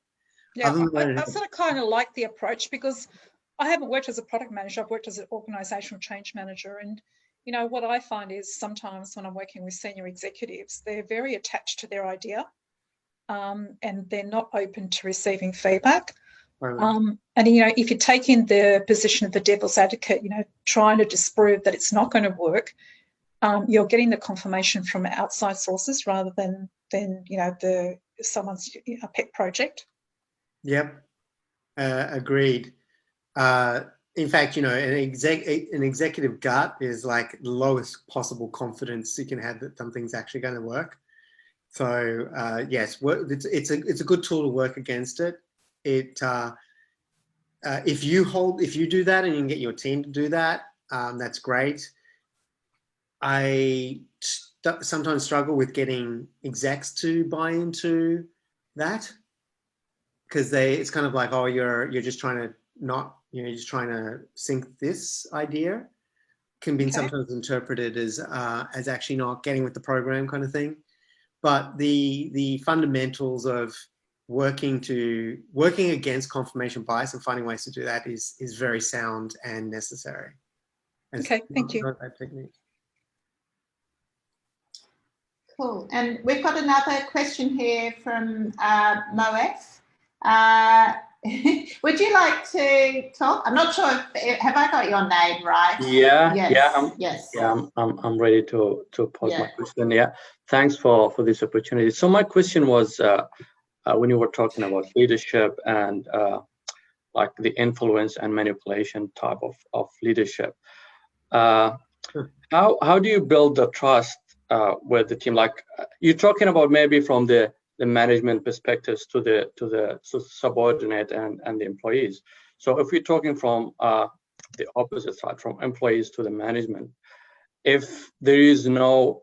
Yeah, I sort of kind of like the approach, because I haven't worked as a product manager. I've worked as an organisational change manager, and what I find is sometimes when I'm working with senior executives, they're very attached to their idea, and they're not open to receiving feedback. Right. And if you take in the position of the devil's advocate, trying to disprove that it's not going to work, you're getting the confirmation from outside sources rather than someone's a pet project. Yep, agreed. In fact, an executive gut is like the lowest possible confidence you can have that something's actually going to work. So yes, it's a good tool to work against it. If you do that and you can get your team to do that, that's great. I sometimes struggle with getting execs to buy into that, because it's kind of like, oh, you're just trying to you're just trying to sink this idea. Can be sometimes interpreted as actually not getting with the program kind of thing. But the fundamentals of working against confirmation bias and finding ways to do that is very sound and necessary. Okay, thank you. That technique. Cool. And we've got another question here from Moef. Would you like to talk? I'm not sure have I got your name right? Yeah. Yes. Yeah. I'm ready to pose my question. Yeah. Thanks for this opportunity. So my question was when you were talking about leadership and like the influence and manipulation type of leadership. How do you build the trust with the team? Like you're talking about maybe from the management perspectives to the subordinate and the employees. So if we're talking from the opposite side, from employees to the management, if there is no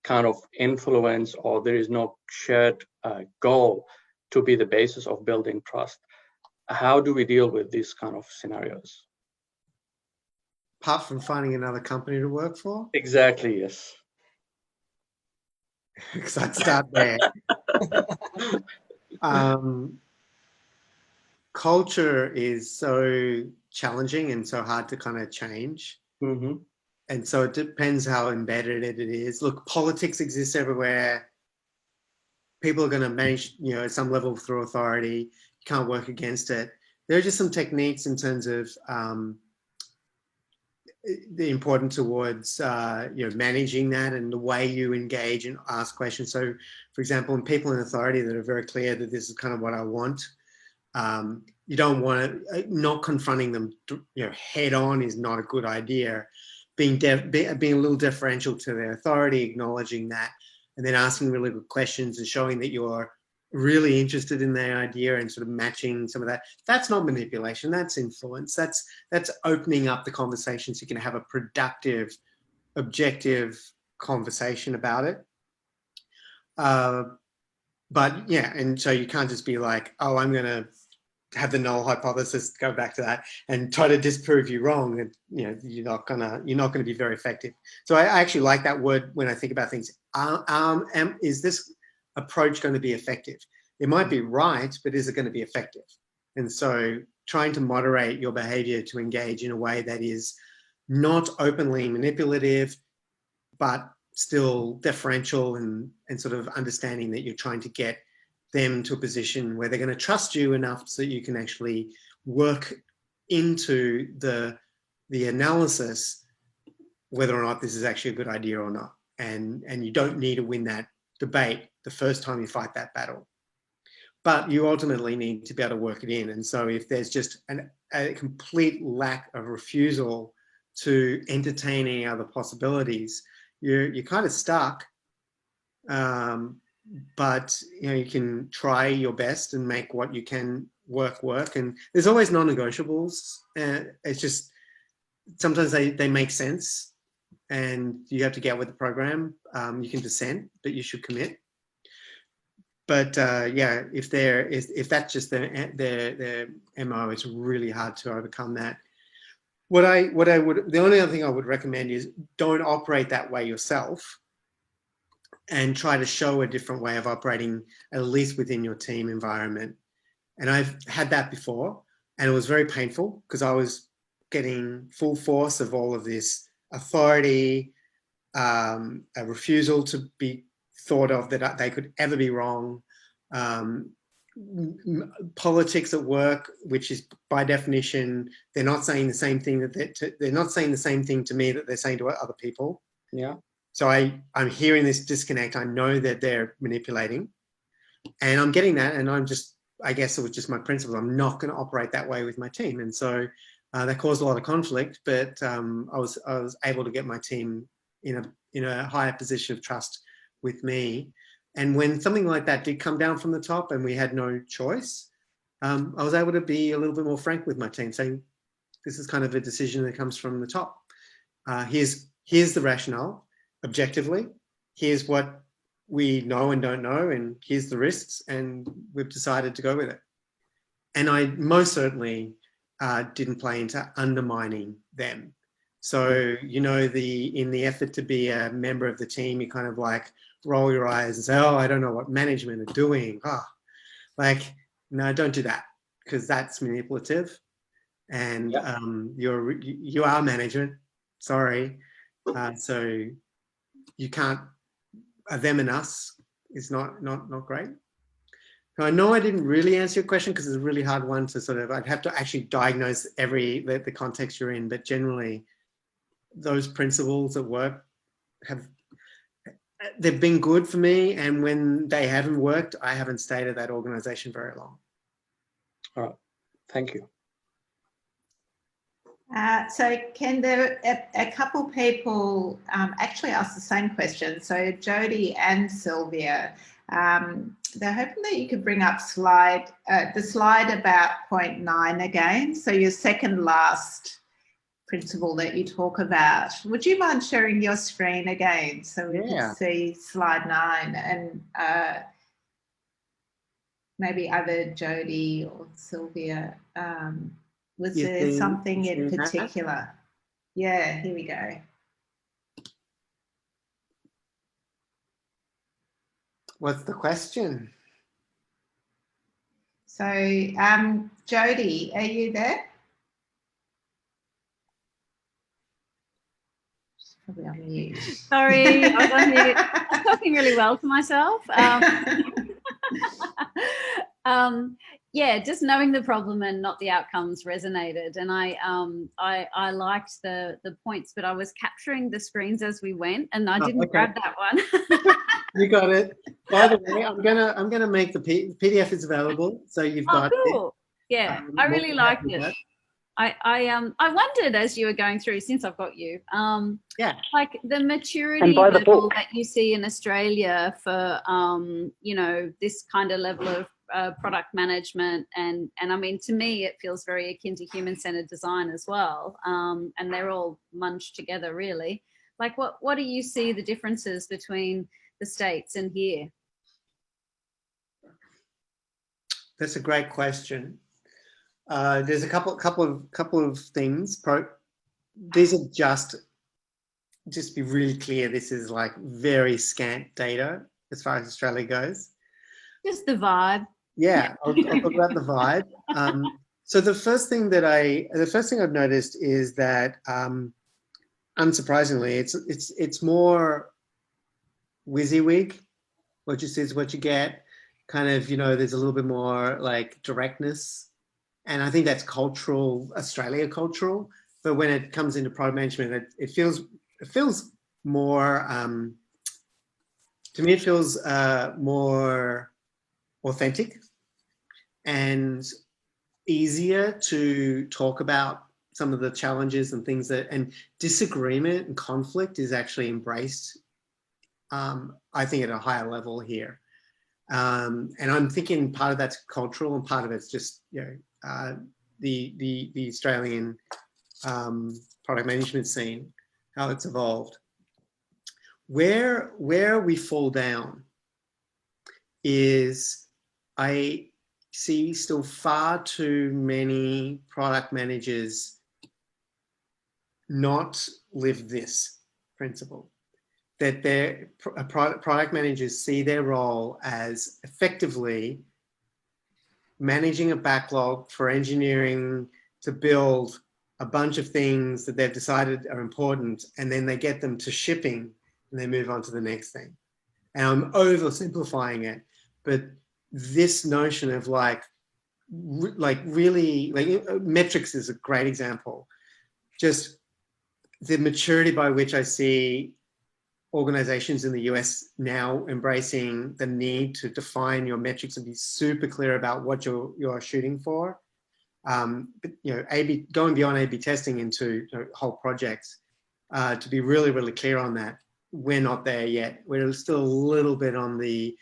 kind of influence or there is no shared goal to be the basis of building trust, how do we deal with these kind of scenarios? Apart from finding another company to work for? Exactly, yes. Because I'd start there. Culture is so challenging and so hard to kind of change. Mm-hmm. And so it depends how embedded it is. Look, politics exists everywhere. People are going to manage, at some level through authority. You can't work against it. There are just some techniques in terms of the importance towards managing that and the way you engage and ask questions. So, for example, in people in authority that are very clear that this is kind of what I want, you don't want to, not confronting them head on is not a good idea. Being a little deferential to their authority, acknowledging that, and then asking really good questions and showing that you're really interested in their idea and sort of matching some of that. That's not manipulation, that's influence. That's opening up the conversation so you can have a productive, objective conversation about it. But yeah, and so you can't just be like, oh, I'm going to have the null hypothesis, go back to that and try to disprove you wrong. And you're not gonna be very effective. So I actually like that word when I think about things. Is this approach going to be effective? It might be right, but is it going to be effective? And so trying to moderate your behavior to engage in a way that is not openly manipulative, but still deferential and sort of understanding that you're trying to get them to a position where they're going to trust you enough so you can actually work into the analysis whether or not this is actually a good idea or not. And you don't need to win that debate the first time you fight that battle. But you ultimately need to be able to work it in. And so if there's just a complete lack of refusal to entertain any other possibilities, you're kind of stuck. But you can try your best and make what you can work. And there's always non-negotiables. It's just sometimes they make sense, and you have to get with the program. You can dissent, but you should commit. But yeah, if that's just their MO, it's really hard to overcome that. The only other thing I would recommend is don't operate that way yourself, and try to show a different way of operating, at least within your team environment. And I've had that before, and it was very painful because I was getting full force of all of this authority, a refusal to be thought of that they could ever be wrong, politics at work, which is by definition, they're not saying the same thing they're not saying the same thing to me that they're saying to other people. Yeah. So I'm hearing this disconnect. I know that they're manipulating, and I'm getting that. And I guess it was just my principle. I'm not going to operate that way with my team. And so that caused a lot of conflict, but I was able to get my team in a higher position of trust with me. And when something like that did come down from the top and we had no choice, I was able to be a little bit more frank with my team, saying, this is kind of a decision that comes from the top. Here's the rationale. Objectively, here's what we know and don't know, and here's the risks, and we've decided to go with it. And I most certainly didn't play into undermining them. So, in the effort to be a member of the team, you kind of like roll your eyes and say, oh, I don't know what management are doing. No, don't do that, because that's manipulative. And you are management. Sorry. So you can't, them and us is not great. So I know I didn't really answer your question because it's a really hard one to sort of, I'd have to actually diagnose the context you're in, but generally those principles at work they've been good for me, and when they haven't worked, I haven't stayed at that organization very long. All right, thank you. So Ken, there a couple people actually asked the same question. So Jody and Sylvia, they're hoping that you could bring up the slide about point 9 again. So your second last principle that you talk about. Would you mind sharing your screen again so we can see slide 9, and maybe either Jody or Sylvia, was there something in particular? Yeah, here we go. What's the question? So, Jody, are you there? She's probably on mute. Sorry, I was on mute. I was talking really well to myself. Yeah, just knowing the problem and not the outcomes resonated, and I liked the points, but I was capturing the screens as we went, and I didn't grab that one. You got it. By the way, I'm gonna make the PDF is available, so you've got cool. it. Yeah, I really liked it. I wondered as you were going through, since I've got you, Yeah. like the maturity And by the level book. that you see in Australia for you know, this kind of level of product management, and I mean, to me it feels very akin to human-centered design as well, and they're all munched together really. Like what do you see the differences between the States and here? That's a great question. There's a couple of things. These are just to be really clear, this is like very scant data as far as Australia goes. Just the vibe. Yeah, I'll talk about the vibe. So the first thing I've noticed is that, unsurprisingly, it's more WYSIWYG. What you see is what you get. Kind of, you know, there's a little bit more like directness, and I think that's cultural, Australia cultural. But when it comes into product management, it feels more. To me, it feels more authentic and easier to talk about some of the challenges and things and disagreement and conflict is actually embraced, I think, at a higher level here. And I'm thinking part of that's cultural and part of it's just, you know, the Australian product management scene, how it's evolved. Where we fall down is I see still far too many product managers not live this principle, that their product managers see their role as effectively managing a backlog for engineering to build a bunch of things that they've decided are important, and then they get them to shipping and they move on to the next thing. And I'm oversimplifying it, but this notion of really metrics is a great example. Just the maturity by which I see organizations in the US now embracing the need to define your metrics and be super clear about what you're shooting for. But, you know, going beyond A/B testing into, you know, whole projects, to be really, really clear on that. We're not there yet. We're still a little bit on the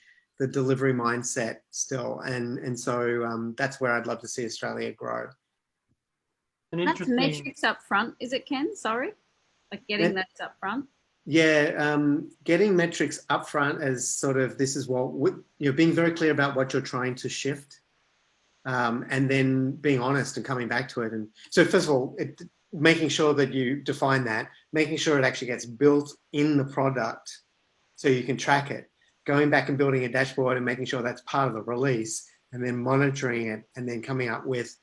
delivery mindset still, and so that's where I'd love to see Australia grow. That's metrics up front, is it, Ken? Sorry, like getting that up front. Yeah, getting metrics up front as sort of, this is what you're being very clear about what you're trying to shift, and then being honest and coming back to it. And so first of all, making sure that you define that, making sure it actually gets built in the product so you can track it, going back and building a dashboard and making sure that's part of the release, and then monitoring it, and then coming up with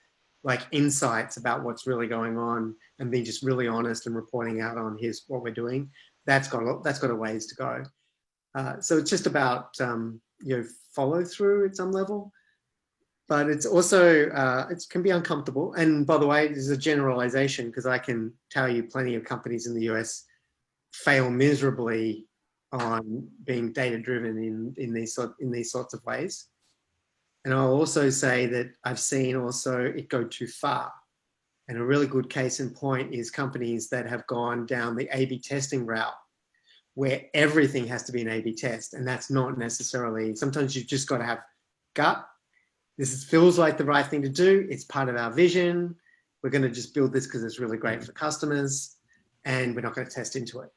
like insights about what's really going on and being just really honest and reporting out on what we're doing. That's got a ways to go. So it's just about you know, follow through at some level, but it's also it can be uncomfortable. And by the way, this is a generalization because I can tell you plenty of companies in the US fail miserably on being data driven in these sorts of ways. And I'll also say that I've seen also it go too far. And a really good case in point is companies that have gone down the A/B testing route, where everything has to be an A/B test. And that's not necessarily, sometimes you've just got to have gut. Feels like the right thing to do. It's part of our vision. We're going to just build this because it's really great for customers, and we're not going to test into it.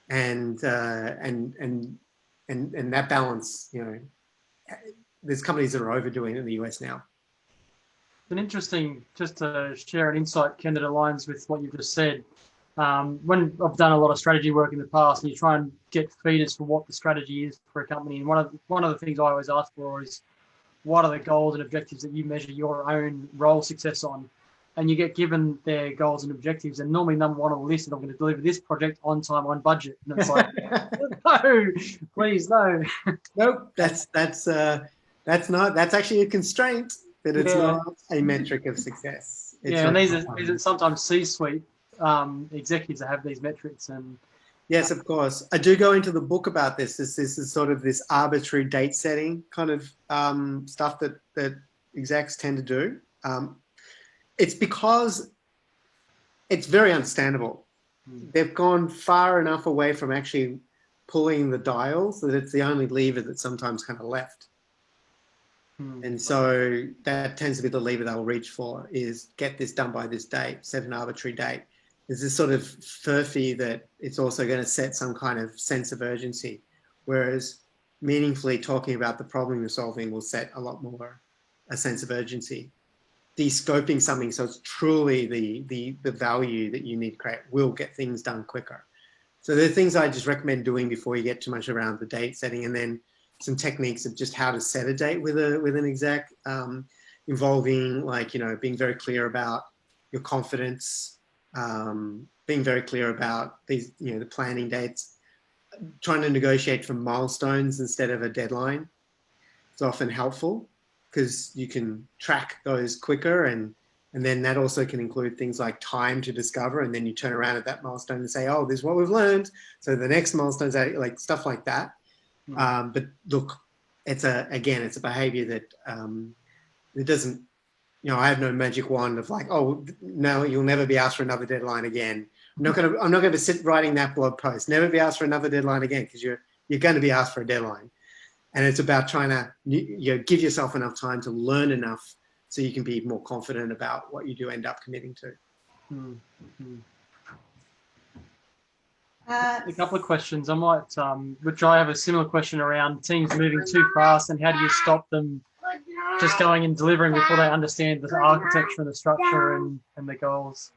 And that balance, you know, there's companies that are overdoing it in the US now. An interesting, just to share an insight, Ken, that aligns with what you've just said. When I've done a lot of strategy work in the past, and you try and get feeders for what the strategy is for a company, and one of the things I always ask for is, what are the goals and objectives that you measure your own role success on? And you get given their goals and objectives, and normally number one on the list is, I'm going to deliver this project on time, on budget. And it's like, no, please, no. Nope, that's actually a constraint, that it's not a metric of success. And these are sometimes C-suite executives that have these metrics. And yes, of course. I do go into the book about this. This is sort of this arbitrary date setting kind of stuff that execs tend to do. It's because it's very understandable. They've gone far enough away from actually pulling the dials that it's the only lever that's sometimes kind of left. And so that tends to be the lever they'll reach for, is get this done by this date, set an arbitrary date. There's this sort of furphy that it's also going to set some kind of sense of urgency, whereas meaningfully talking about the problem you're solving will set a lot more a sense of urgency. De-scoping something so it's truly the value that you need to create will get things done quicker. So there are things I just recommend doing before you get too much around the date setting, and then some techniques of just how to set a date with an exec, involving, like, you know, being very clear about your confidence, being very clear about these, you know, the planning dates, trying to negotiate for milestones instead of a deadline. It's often helpful because you can track those quicker, and then that also can include things like time to discover, and then you turn around at that milestone and say, oh, this is what we've learned. So the next milestone's like stuff like that. But look, it's a behavior that it doesn't, you know, I have no magic wand of like, oh, no, you'll never be asked for another deadline again. I'm not going to sit writing that blog post, never be asked for another deadline again, because you're going to be asked for a deadline. And it's about trying to, you know, give yourself enough time to learn enough so you can be more confident about what you do end up committing to. A couple of questions. I might, which I have a similar question around teams moving too fast, and how do you stop them just going and delivering before they understand the architecture and the structure and the goals?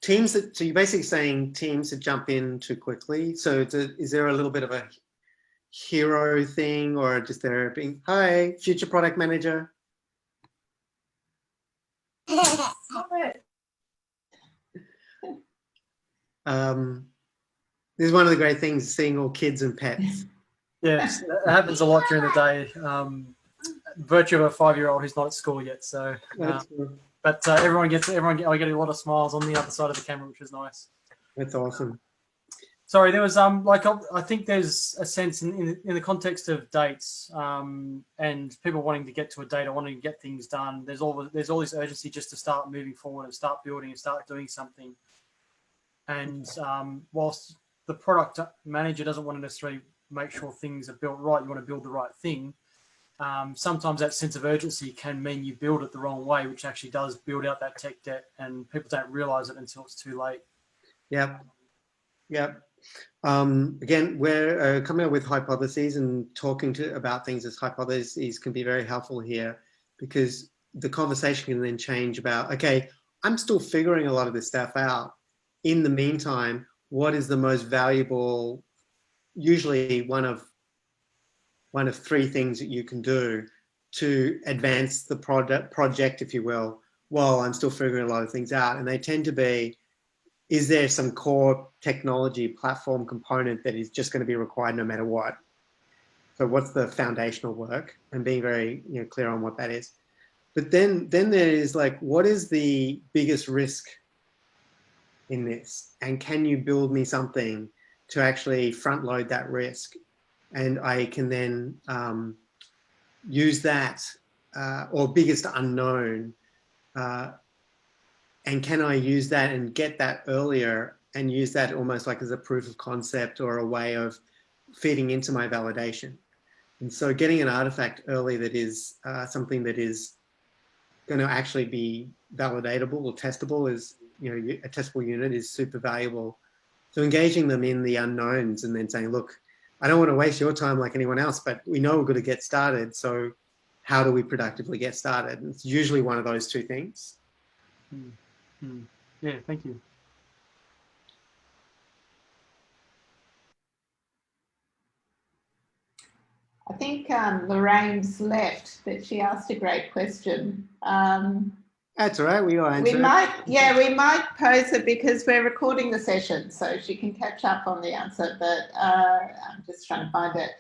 Teams that, so you're basically saying teams that jump in too quickly. So is there a little bit of a hero thing, or just there being, hi, future product manager? This is one of the great things, seeing all kids and pets. Yes, it happens a lot during the day. Virtue of a 5-year-old who's not at school yet, so. But I get a lot of smiles on the other side of the camera, which is nice. That's awesome. Sorry, there was like, I think there's a sense in the context of dates, and people wanting to get to a date or wanting to get things done. There's all this urgency just to start moving forward and start building and start doing something. And whilst the product manager doesn't want to necessarily make sure things are built right, you want to build the right thing. Sometimes that sense of urgency can mean you build it the wrong way, which actually does build out that tech debt, and people don't realize it until it's too late. Yep. Again, we're coming up with hypotheses, and talking about things as hypotheses can be very helpful here, because the conversation can then change about, okay, I'm still figuring a lot of this stuff out. In the meantime, what is the most valuable, usually one of 3 things that you can do to advance the project, if you will, while I'm still figuring a lot of things out. And they tend to be, is there some core technology platform component that is just going to be required no matter what? So what's the foundational work, and being very, you know, clear on what that is. But then there is like, what is the biggest risk in this? And can you build me something to actually front load that risk? And I can then use that, or biggest unknown, and can I use that and get that earlier, and use that almost like as a proof of concept or a way of feeding into my validation. And so getting an artifact early that is something that is going to actually be validatable or testable, is, you know, a testable unit is super valuable. So engaging them in the unknowns, and then saying, look, I don't want to waste your time like anyone else, but we know we're going to get started. So how do we productively get started? And it's usually one of those 2 things. Yeah, thank you. I think Lorraine's left, but she asked a great question. That's all right. We all answer. We might pose it, because we're recording the session, so she can catch up on the answer. But I'm just trying to find it.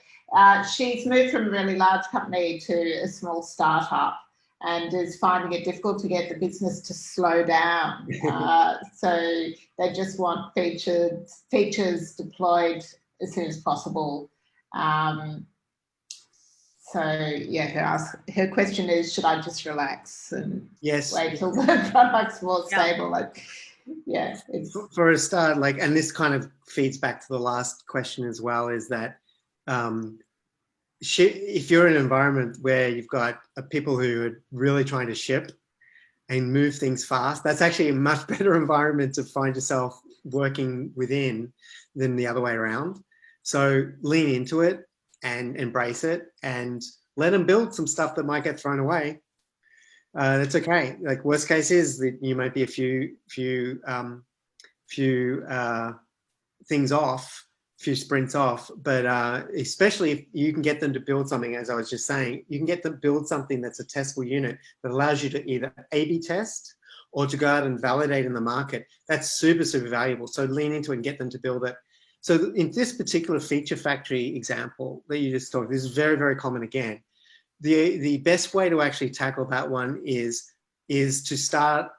She's moved from a really large company to a small startup, and is finding it difficult to get the business to slow down. So they just want features deployed as soon as possible. So yeah, her question is, should I just relax and Yes. wait till the product's more stable? Like, yeah, it's for a start, like, and this kind of feeds back to the last question as well, is that if you're in an environment where you've got people who are really trying to ship and move things fast, that's actually a much better environment to find yourself working within than the other way around. So lean into it and embrace it and let them build some stuff that might get thrown away. That's okay. Like, worst case is that you might be a few things off, few sprints off, but especially if you can get them to build something, as I was just saying, you can get them to build something that's a testable unit that allows you to either A/B test or to go out and validate in the market. That's super, super valuable. So lean into it and get them to build it. So in this particular feature factory example that you just talked, this is very, very common again. The best way to actually tackle that one is to start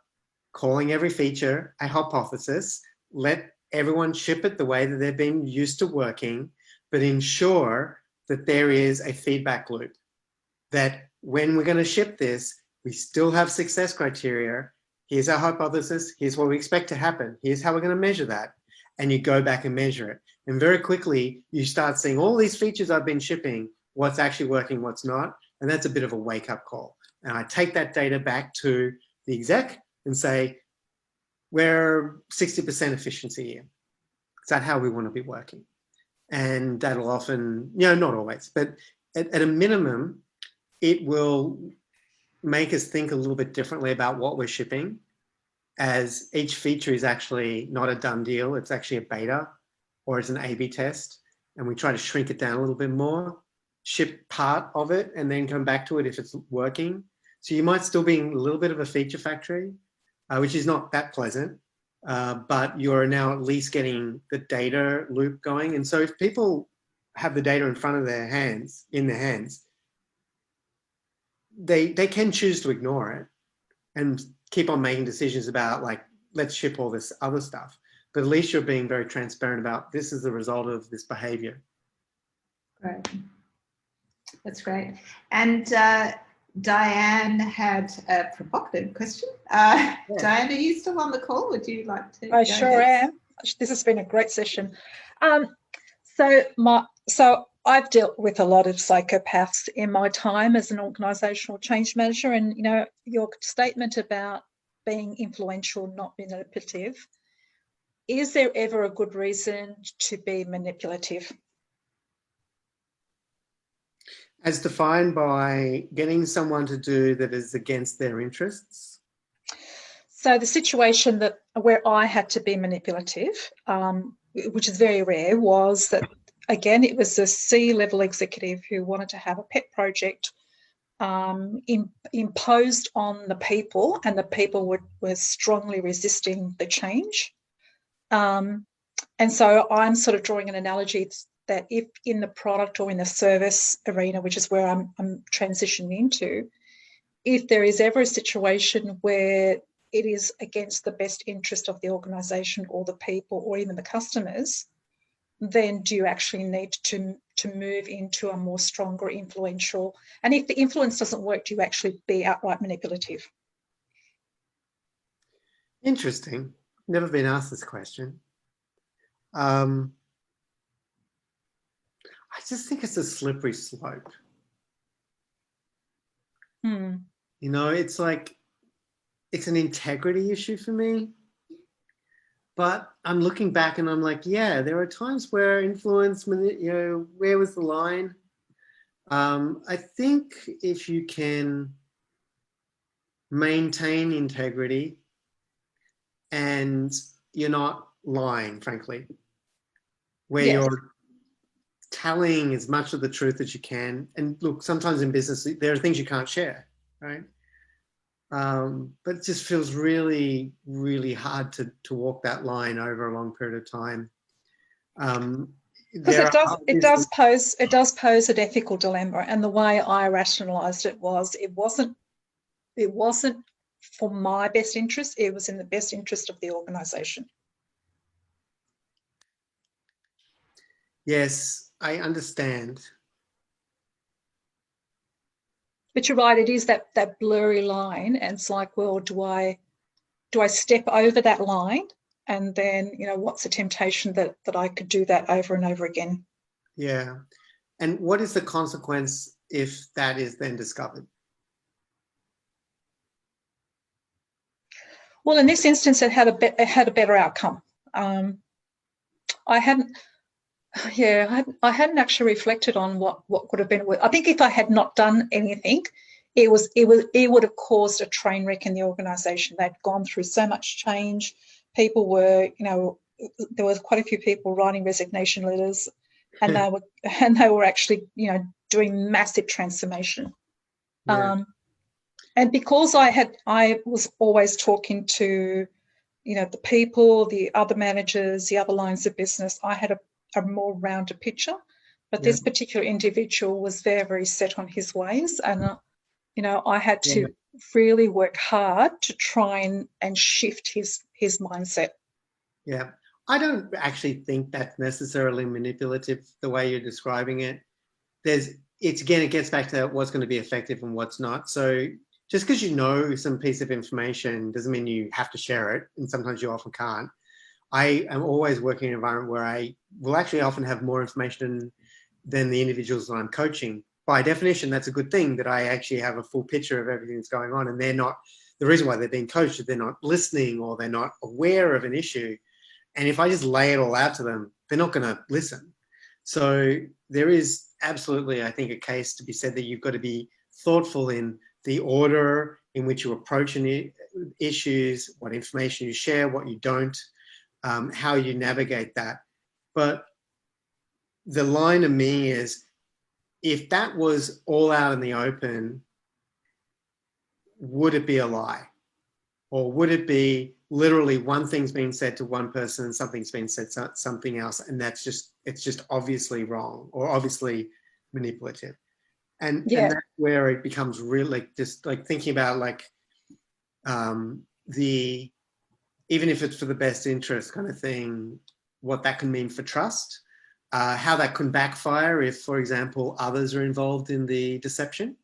calling every feature a hypothesis, let everyone ship it the way that they've been used to working, but ensure that there is a feedback loop, that when we're going to ship this, we still have success criteria. Here's our hypothesis. Here's what we expect to happen. Here's how we're going to measure that. And you go back and measure it. And very quickly, you start seeing all these features I've been shipping, what's actually working, what's not. And that's a bit of a wake-up call. And I take that data back to the exec and say, we're 60% efficiency here. Is that how we want to be working? And that'll often, not always, but at a minimum, it will make us think a little bit differently about what we're shipping, as each feature is actually not a done deal. It's actually a beta or it's an A/B test. And we try to shrink it down a little bit more, ship part of it, and then come back to it if it's working. So you might still be in a little bit of a feature factory, which is not that pleasant, but you're now at least getting the data loop going. And so if people have the data in their hands, they can choose to ignore it and keep on making decisions about, like, let's ship all this other stuff. But at least you're being very transparent about, this is the result of this behavior. great. That's great. And Diane had a provocative question. Diane, are you still on the call? Would you like to? I sure am. This has been a great session. So I've dealt with a lot of psychopaths in my time as an organisational change manager, and your statement about being influential, not manipulative. Is there ever a good reason to be manipulative? As defined by getting someone to do that is against their interests? So the situation where I had to be manipulative, which is very rare, was that, again, it was a C-level executive who wanted to have a pet project imposed on the people, and the people were strongly resisting the change. And so I'm sort of drawing an analogy that if in the product or in the service arena, which is where I'm transitioning into, if there is ever a situation where it is against the best interest of the organisation or the people or even the customers, then do you actually need to move into a more stronger influential? And if the influence doesn't work, do you actually be outright manipulative? Interesting. Never been asked this question. I just think it's a slippery slope. It's like, it's an integrity issue for me. But I'm looking back and I'm like, yeah, there are times where influence, where was the line? I think if you can maintain integrity and you're not lying, frankly, where you're telling as much of the truth as you can. And look, sometimes in business, there are things you can't share, right? But it just feels really, really hard to walk that line over a long period of time. Because it does pose an ethical dilemma, and the way I rationalised it was it wasn't for my best interest; it was in the best interest of the organisation. Yes, I understand. But you're right, it is that blurry line, and it's like, well, do I step over that line? And then, what's the temptation that I could do that over and over again? Yeah. And what is the consequence if that is then discovered? Well, in this instance, it had a better outcome. I hadn't actually reflected on what could have been. I think if I had not done anything, it would have caused a train wreck in the organisation. They'd gone through so much change. People were, there was quite a few people writing resignation letters, and they were actually, doing massive transformation. Yeah. And because I was always talking to, the people, the other managers, the other lines of business, I had a more rounded picture. But this particular individual was very, very set on his ways, and I had to really work hard to try and shift his mindset. Yeah, I don't actually think that's necessarily manipulative the way you're describing it. It gets back to what's going to be effective and what's not. So just because you know some piece of information doesn't mean you have to share it, and sometimes you often can't. I am always working in an environment where I will actually often have more information than the individuals that I'm coaching. By definition, that's a good thing, that I actually have a full picture of everything that's going on, and they're not, the reason why they're being coached is they're not listening or they're not aware of an issue. And if I just lay it all out to them, they're not going to listen. So there is absolutely, I think, a case to be said that you've got to be thoughtful in the order in which you approach issues, what information you share, what you don't, how you navigate that. But the line to me is, if that was all out in the open, would it be a lie? Or would it be literally one thing's being said to one person and something's being said to something else, and it's just obviously wrong or obviously manipulative? And that's where it becomes really just like thinking about even if it's for the best interest kind of thing, what that can mean for trust, how that can backfire if, for example, others are involved in the deception.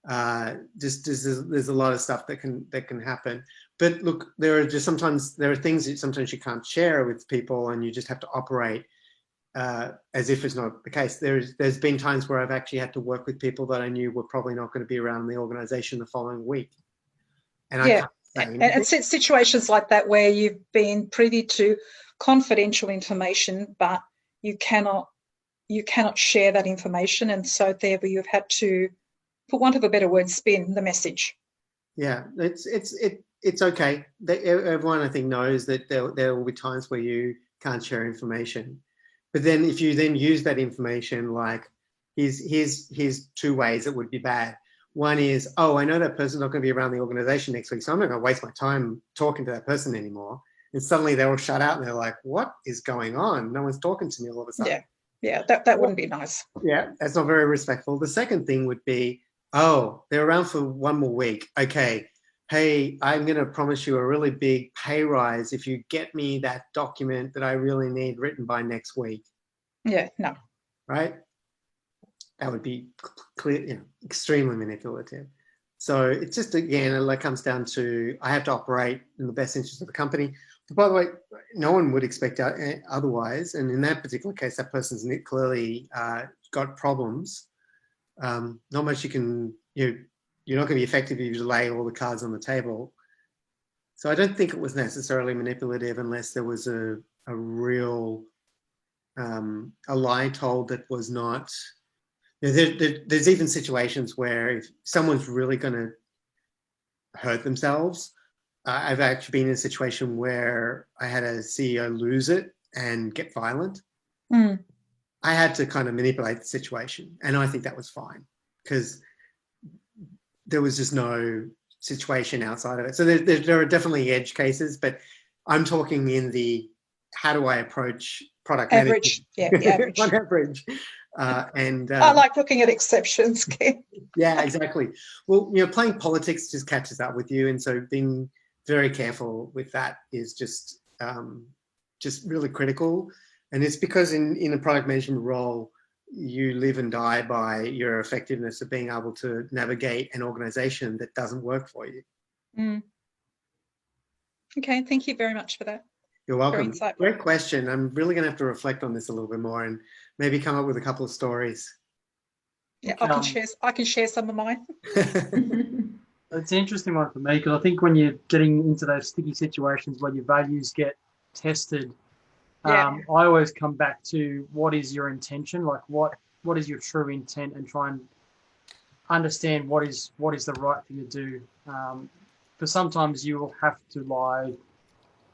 There's a lot of stuff that can happen. But look, there are things that sometimes you can't share with people, and you just have to operate as if it's not the case. There's been times where I've actually had to work with people that I knew were probably not going to be around the organisation the following week, and I can't say anything. And it's situations like that where you've been privy to confidential information, but you cannot share that information, and so therefore you've had to, for want of a better word, spin the message. Yeah, it's okay. Everyone, I think, knows that there will be times where you can't share information. But then if you then use that information, like here's two ways it would be bad. One is, I know that person's not going to be around the organisation next week, so I'm not going to waste my time talking to that person anymore. And suddenly they're all shut out and they're like, what is going on? No one's talking to me all of a sudden. Yeah, that wouldn't be nice. Yeah, that's not very respectful. The second thing would be, they're around for one more week. Okay, hey, I'm going to promise you a really big pay rise if you get me that document that I really need written by next week. Yeah, no. Right? That would be clear, extremely manipulative. So it's just, again, it comes down to, I have to operate in the best interest of the company. But by the way, no one would expect otherwise. And in that particular case, that person's clearly got problems. Not much you can, you're not going to be effective if you lay all the cards on the table. So I don't think it was necessarily manipulative unless there was a real, a lie told that was not. There's even situations where if someone's really going to hurt themselves, I've actually been in a situation where I had a CEO lose it and get violent. Mm. I had to kind of manipulate the situation, and I think that was fine because there was just no situation outside of it. So there are definitely edge cases, but I'm talking in the how do I approach product average, management? the average. On average. I like looking at exceptions, Ken. Yeah, exactly. Well, playing politics just catches up with you, and so being very careful with that is just really critical. And it's because in a product management role, you live and die by your effectiveness of being able to navigate an organization that doesn't work for you. Mm. Okay, thank you very much for that. You're welcome. Great question. I'm really going to have to reflect on this a little bit more and maybe come up with a couple of stories. Yeah, I can share some of mine. It's an interesting one for me, because I think when you're getting into those sticky situations where your values get tested, I always come back to what is your intention, like what is your true intent, and try and understand what is the right thing to do. Because sometimes you will have to lie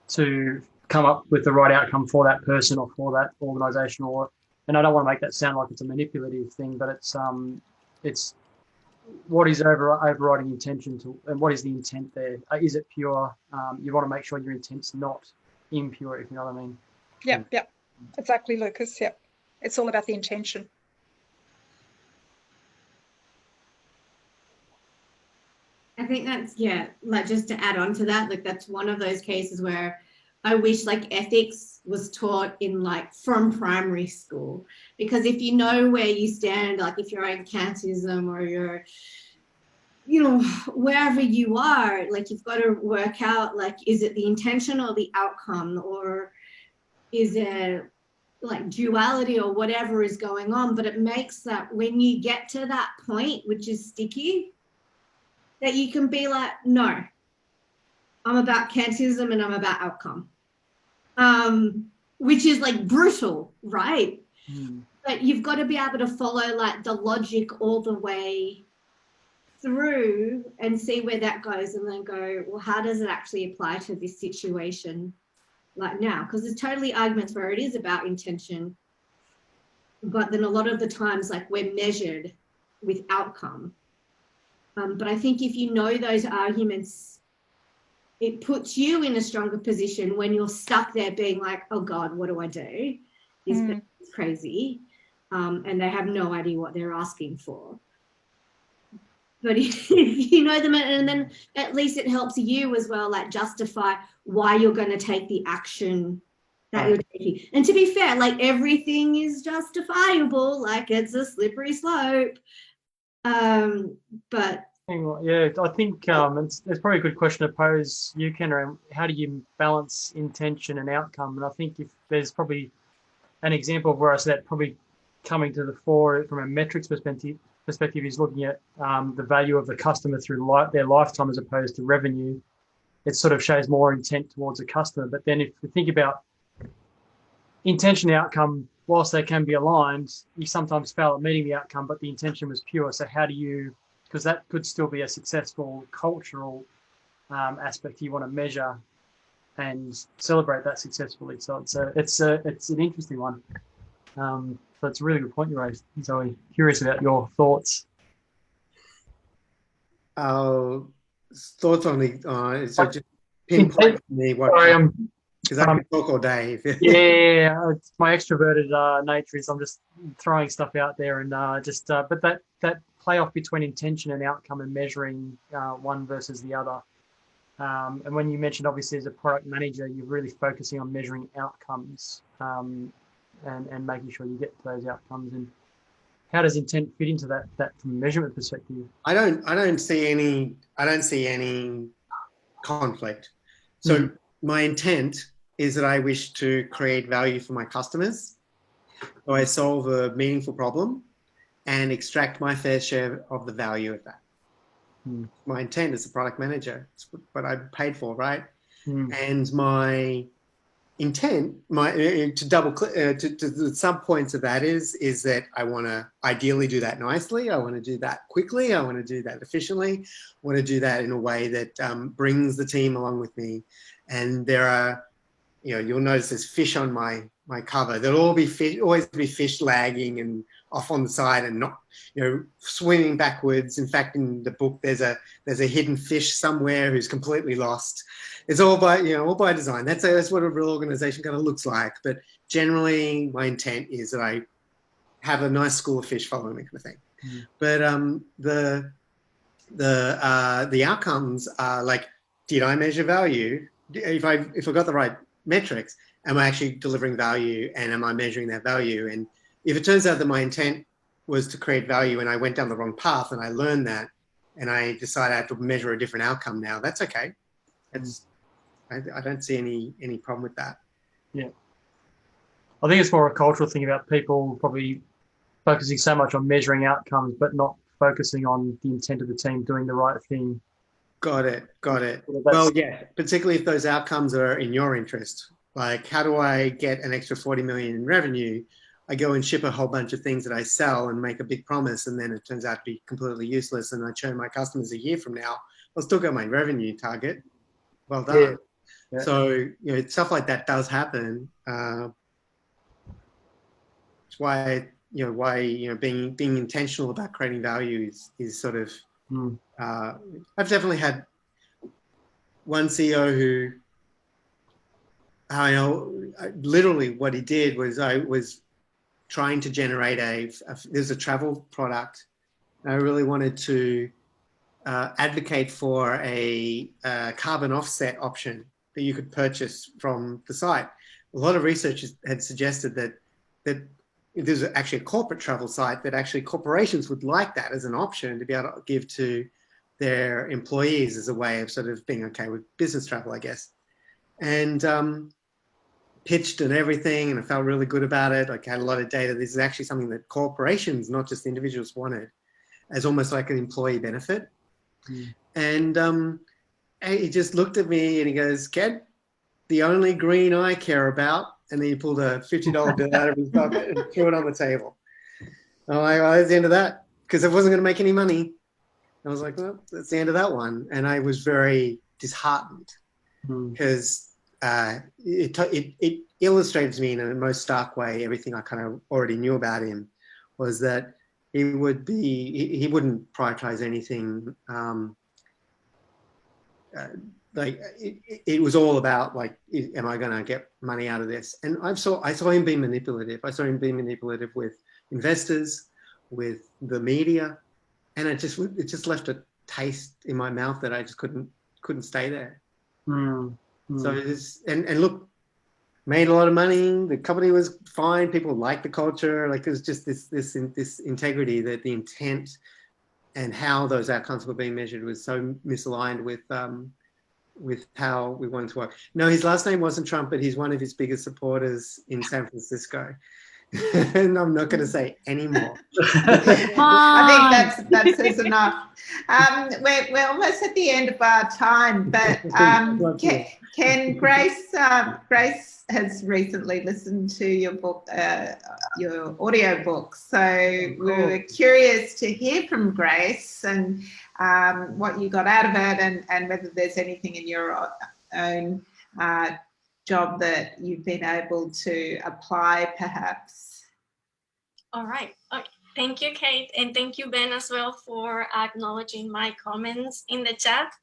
to come up with the right outcome for that person or for that organisation, and I don't want to make that sound like it's a manipulative thing, but it's what is overriding intention and what is the intent there? Is it pure? You want to make sure your intent's not impure, if you know what I mean. Yep. Exactly, Lucas. Yep. It's all about the intention. I think that's, like, just to add on to that, like, that's one of those cases where I wish, like, ethics was taught in, like, from primary school, because if you know where you stand, like if you're in Kantism or you're, you know, wherever you are, like, you've got to work out, like, is it the intention or the outcome, or is it like duality or whatever is going on? But it makes that when you get to that point, which is sticky, that you can be like, no, I'm about Kantism and I'm about outcome, which is like brutal, right? But you've got to be able to follow like the logic all the way through and see where that goes, and then go, well, how does it actually apply to this situation like now? Because there's totally arguments where it is about intention, but then a lot of the times, like, we're measured with outcome. But I think if you know those arguments, it puts you in a stronger position when you're stuck there being like, oh God, what do I do? This person's crazy. And they have no idea what they're asking for. But if you know them, and then at least it helps you as well, like, justify why you're going to take the action that you're taking. And to be fair, like, everything is justifiable, like, it's a slippery slope. But yeah, I think it's probably a good question to pose you, Ken, around how do you balance intention and outcome? And I think if there's probably an example of where I see that probably coming to the fore from a metrics perspective is looking at the value of the customer through their lifetime as opposed to revenue. It sort of shows more intent towards a customer. But then if you think about intention and outcome, whilst they can be aligned, you sometimes fail at meeting the outcome, but the intention was pure. So how do you, because that could still be a successful cultural aspect you want to measure and celebrate that successfully. So it's an interesting one. So it's a really good point you raised, Zoe. Curious about your thoughts. Thoughts on the so just pinpoint for me what. Sorry, because I can talk all day. Yeah, it's my extroverted nature is I'm just throwing stuff out there and but that play off between intention and outcome and measuring one versus the other. And when you mentioned, obviously, as a product manager, you're really focusing on measuring outcomes and making sure you get to those outcomes. And how does intent fit into that from a measurement perspective? I don't see any conflict. So my intent is that I wish to create value for my customers, so I solve a meaningful problem and extract my fair share of the value of that. My intent as a product manager, it's what I'm paid for, right? And my intent, to the sub points of that is that I want to ideally do that nicely. I want to do that quickly. I want to do that efficiently. I want to do that in a way that brings the team along with me. And there are, you'll notice there's fish on my cover. There'll always be fish lagging and off on the side and not, swimming backwards. In fact, in the book, there's a hidden fish somewhere who's completely lost. It's all by design. That's what a real organization kind of looks like. But generally, my intent is that I have a nice school of fish following me, kind of thing. But the outcomes are like, did I measure value? If I got the right metrics, am I actually delivering value, and am I measuring that value? And if it turns out that my intent was to create value and I went down the wrong path and I learned that and I decided I have to measure a different outcome now, that's okay. I don't see any problem with that. Yeah. I think it's more a cultural thing about people probably focusing so much on measuring outcomes, but not focusing on the intent of the team doing the right thing. Got it. Well, yeah, particularly if those outcomes are in your interest. Like, how do I get an extra 40 million in revenue? I go and ship a whole bunch of things that I sell and make a big promise, and then it turns out to be completely useless, and I churn my customers a year from now. I'll still get my revenue target. Well done. Yeah. Yeah. So, stuff like that does happen. It's why being intentional about creating value is sort of. I've definitely had one CEO who, literally what he did was I was trying to generate there's a travel product. And I really wanted to advocate for a carbon offset option that you could purchase from the site. A lot of research had suggested that there's actually a corporate travel site that actually corporations would like that as an option to be able to give to their employees as a way of sort of being okay with business travel, I guess. And pitched and everything, and I felt really good about it. I had a lot of data. This is actually something that corporations, not just individuals, wanted as almost like an employee benefit. And he just looked at me and he goes, "Ken, the only green I care about," and then he pulled a $50 bill out of his pocket and threw it on the table. I'm like, well, that's the end of that, because it wasn't going to make any money. I was like, well, that's the end of that one. And I was very disheartened because it illustrates me in a most stark way everything I kind of already knew about him, was that he wouldn't prioritize anything. Like it was all about like, am I going to get money out of this? And I saw him being manipulative. I saw him being manipulative with investors, with the media, and it just left a taste in my mouth that I just couldn't stay there. So it is, and look, made a lot of money. The company was fine. People liked the culture. Like, it was just this integrity, that the intent and how those outcomes were being measured was so misaligned with how we wanted to work. No, his last name wasn't Trump, but he's one of his biggest supporters in San Francisco. And I'm not going to say any more. I think that says enough. We're almost at the end of our time, but Ken, Grace has recently listened to your book, your audio book. So we were curious to hear from Grace and what you got out of it, and whether there's anything in your own job that you've been able to apply, perhaps. All right. Okay. Thank you, Kate, and thank you, Ben, as well, for acknowledging my comments in the chat.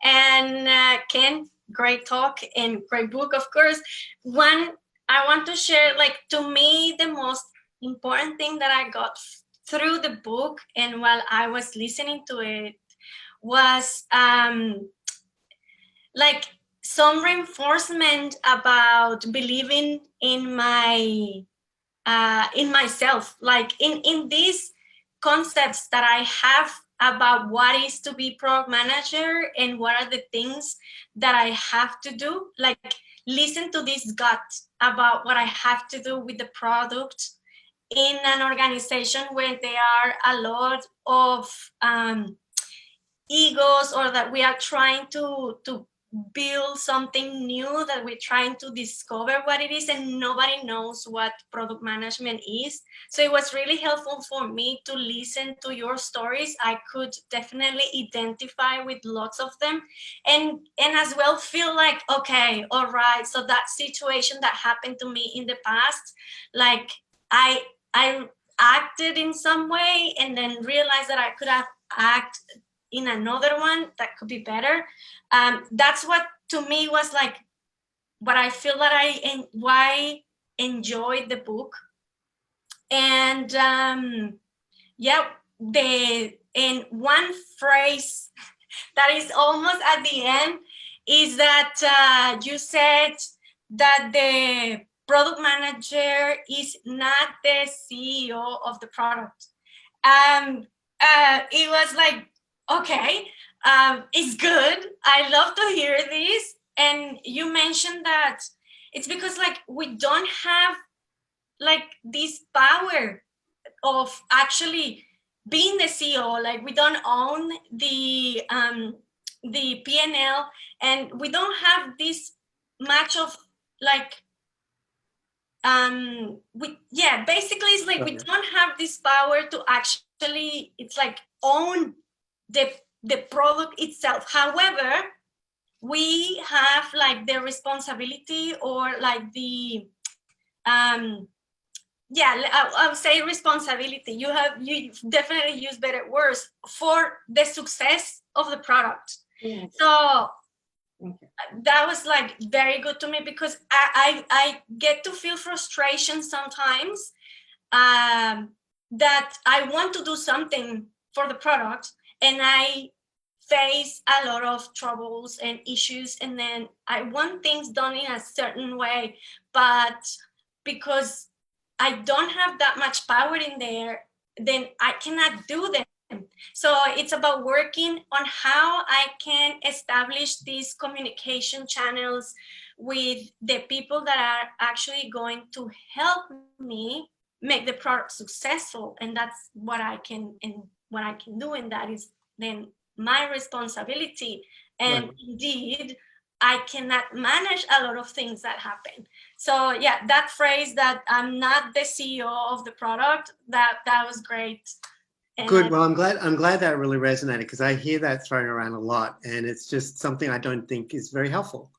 And Ken, great talk and great book, of course. One, I want to share, like, to me, the most important thing that I got through the book and while I was listening to it was like some reinforcement about believing in myself, like in these concepts that I have about what is to be product manager and what are the things that I have to do. Like, listen to this gut about what I have to do with the product in an organization where there are a lot of egos, or that we are trying to build something new, that we're trying to discover what it is, and nobody knows what product management is. So it was really helpful for me to listen to your stories. I could definitely identify with lots of them, and as well feel like, okay, all right, so that situation that happened to me in the past, like I acted in some way and then realized that I could have acted in another one that could be better. That's what to me was like what I feel that why enjoyed the book. And in one phrase that is almost at the end is that you said that product manager is not the CEO of the product. It was like, okay, it's good. I love to hear this. And you mentioned that it's because like we don't have like this power of actually being the CEO. Like we don't own the P&L, and we don't have this much of like basically it's like we don't have this power to actually, it's like, own the product itself. However, we have like the responsibility, or like the I would say responsibility. You definitely use better words for the success of the product. Yeah. So that was like very good to me, because I get to feel frustration sometimes, that I want to do something for the product and I face a lot of troubles and issues, and then I want things done in a certain way, but because I don't have that much power in there, then I cannot do them. So it's about working on how I can establish these communication channels with the people that are actually going to help me make the product successful. And that's what I can do, and that is then my responsibility. And indeed, I cannot manage a lot of things that happen. So yeah, that phrase that I'm not the CEO of the product, that was great. And good. Well, I'm glad that really resonated, because I hear that thrown around a lot, and it's just something I don't think is very helpful.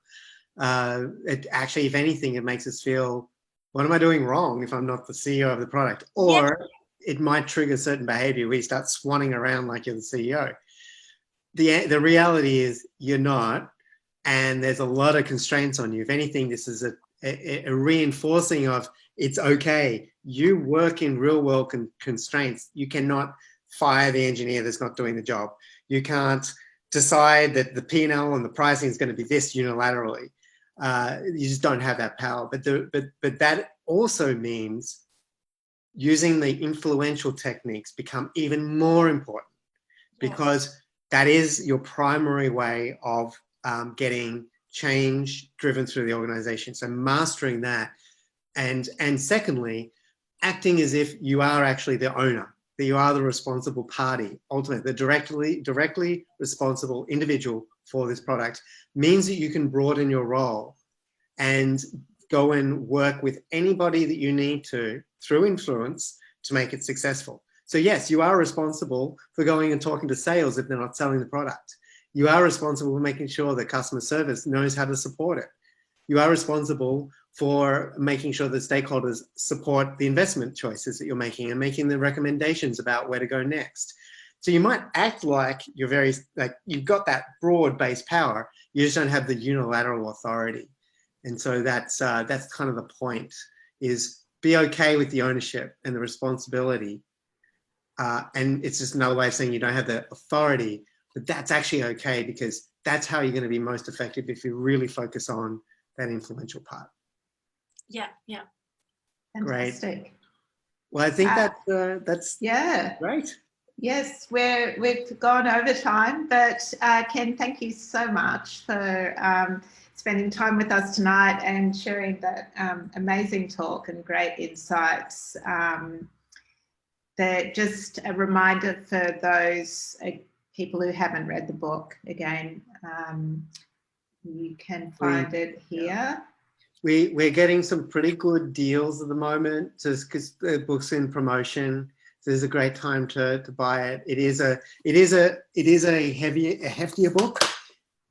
It actually, if anything, it makes us feel, what am I doing wrong if I'm not the CEO of the product? Or it might trigger certain behavior where you start swanning around like you're the CEO. The reality is you're not, and there's a lot of constraints on you. If anything, this is a reinforcing of, it's okay. You work in real world constraints. You cannot fire the engineer that's not doing the job. You can't decide that the P&L and the pricing is going to be this unilaterally. You just don't have that power. But that also means using the influential techniques become even more important, because that is your primary way of getting change driven through the organization. So mastering that, and secondly, acting as if you are actually the owner, that you are the responsible party, ultimately the directly responsible individual for this product, means that you can broaden your role and go and work with anybody that you need to, through influence, to make it successful. So yes, you are responsible for going and talking to sales if they're not selling the product. You are responsible for making sure that customer service knows how to support it. You are responsible for making sure that stakeholders support the investment choices that you're making and making the recommendations about where to go next. So you might act like you're you've got that broad-based power, you just don't have the unilateral authority. And so that's kind of the point, is be okay with the ownership and the responsibility. And it's just another way of saying you don't have the authority, but that's actually okay, because that's how you're going to be most effective if you really focus on that influential part. Yeah. Fantastic. Great. Well, I think that's great. Yes, we've gone over time, but Ken, thank you so much for spending time with us tonight and sharing that amazing talk and great insights. Just a reminder for those people who haven't read the book, again, you can find it here. We're getting some pretty good deals at the moment, just because the book's in promotion. So this is a great time to buy it. It is a heftier book.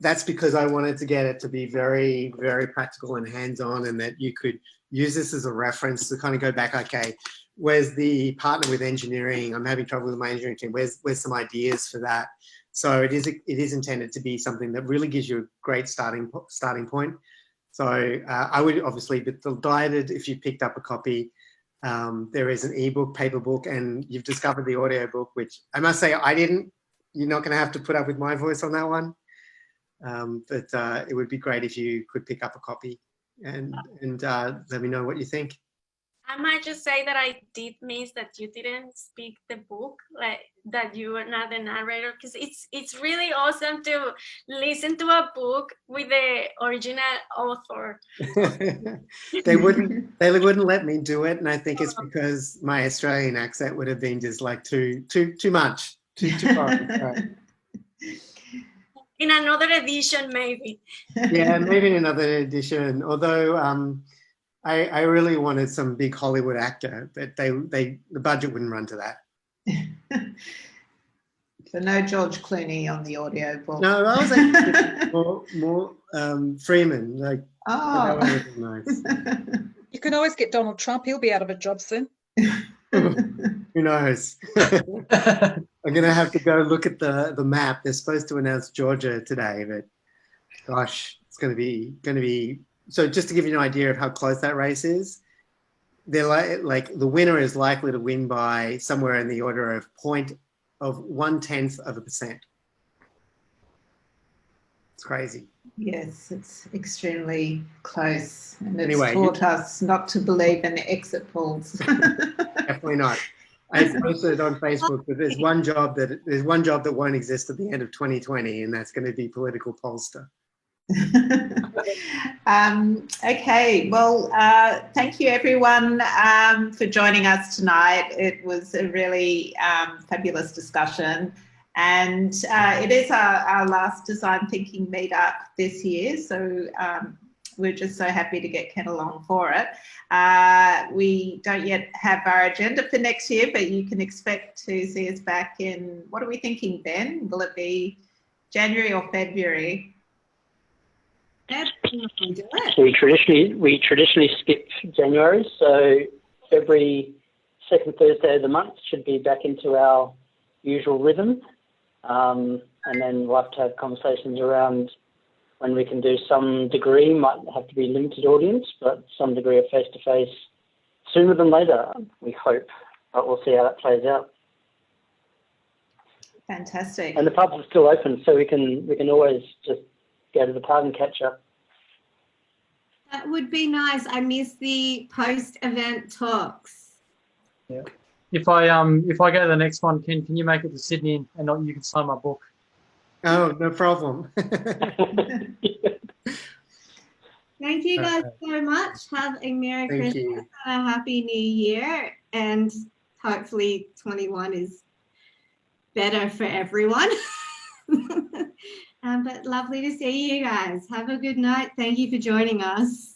That's because I wanted to get it to be very, very practical and hands-on, and that you could use this as a reference to kind of go back, okay, where's the partner with engineering? I'm having trouble with my engineering team. Where's some ideas for that? So it is intended to be something that really gives you a great starting point. So I would obviously be delighted if you picked up a copy. There is an ebook, paper book, and you've discovered the audio book, which I must say I didn't. You're not going to have to put up with my voice on that one. But it would be great if you could pick up a copy. and let me know what you think. I might just say that I did miss that you didn't speak the book, like that you were not the narrator, because it's really awesome to listen to a book with the original author. They wouldn't let me do it, and I think it's because my Australian accent would have been just like too much, too foreign. Right. In another edition, maybe. Yeah, maybe in another edition. Although I really wanted some big Hollywood actor, but the budget wouldn't run to that. So no George Clooney on the audio book. No, I was actually more Freeman. Like, that would have been nice. You can always get Donald Trump. He'll be out of a job soon. Who knows? I'm going to have to go look at the map. They're supposed to announce Georgia today, but gosh, it's going to be. So just to give you an idea of how close that race is, they're like the winner is likely to win by somewhere in the order of 0.1%. It's crazy. Yes, it's extremely close, and it's Anyway, taught us not to believe in exit polls. Definitely not. I posted on Facebook that there's one job that won't exist at the end of 2020, and that's going to be political pollster. Okay, well, thank you everyone for joining us tonight. It was a really fabulous discussion, and it is our last design thinking meetup this year, so we're just so happy to get Ken along for it. We don't yet have our agenda for next year, but you can expect to see us back in, what are we thinking, Ben? Will it be January or February? We traditionally skip January, so every second Thursday of the month should be back into our usual rhythm, and then we'll have to have conversations around when we can do some degree, might have to be limited audience, but some degree of face-to-face sooner than later, we hope, but we'll see how that plays out. Fantastic. And the pubs are still open, so we can always just go to the pub and catch up. That would be nice. I miss the post-event talks. Yeah. If I go to the next one, Ken, can you make it to Sydney and you can sign my book? Oh, no problem. Thank you guys so much. Have a Merry Christmas and a Happy New Year, and hopefully 21 is better for everyone. But lovely to see you guys. Have a good night. Thank you for joining us.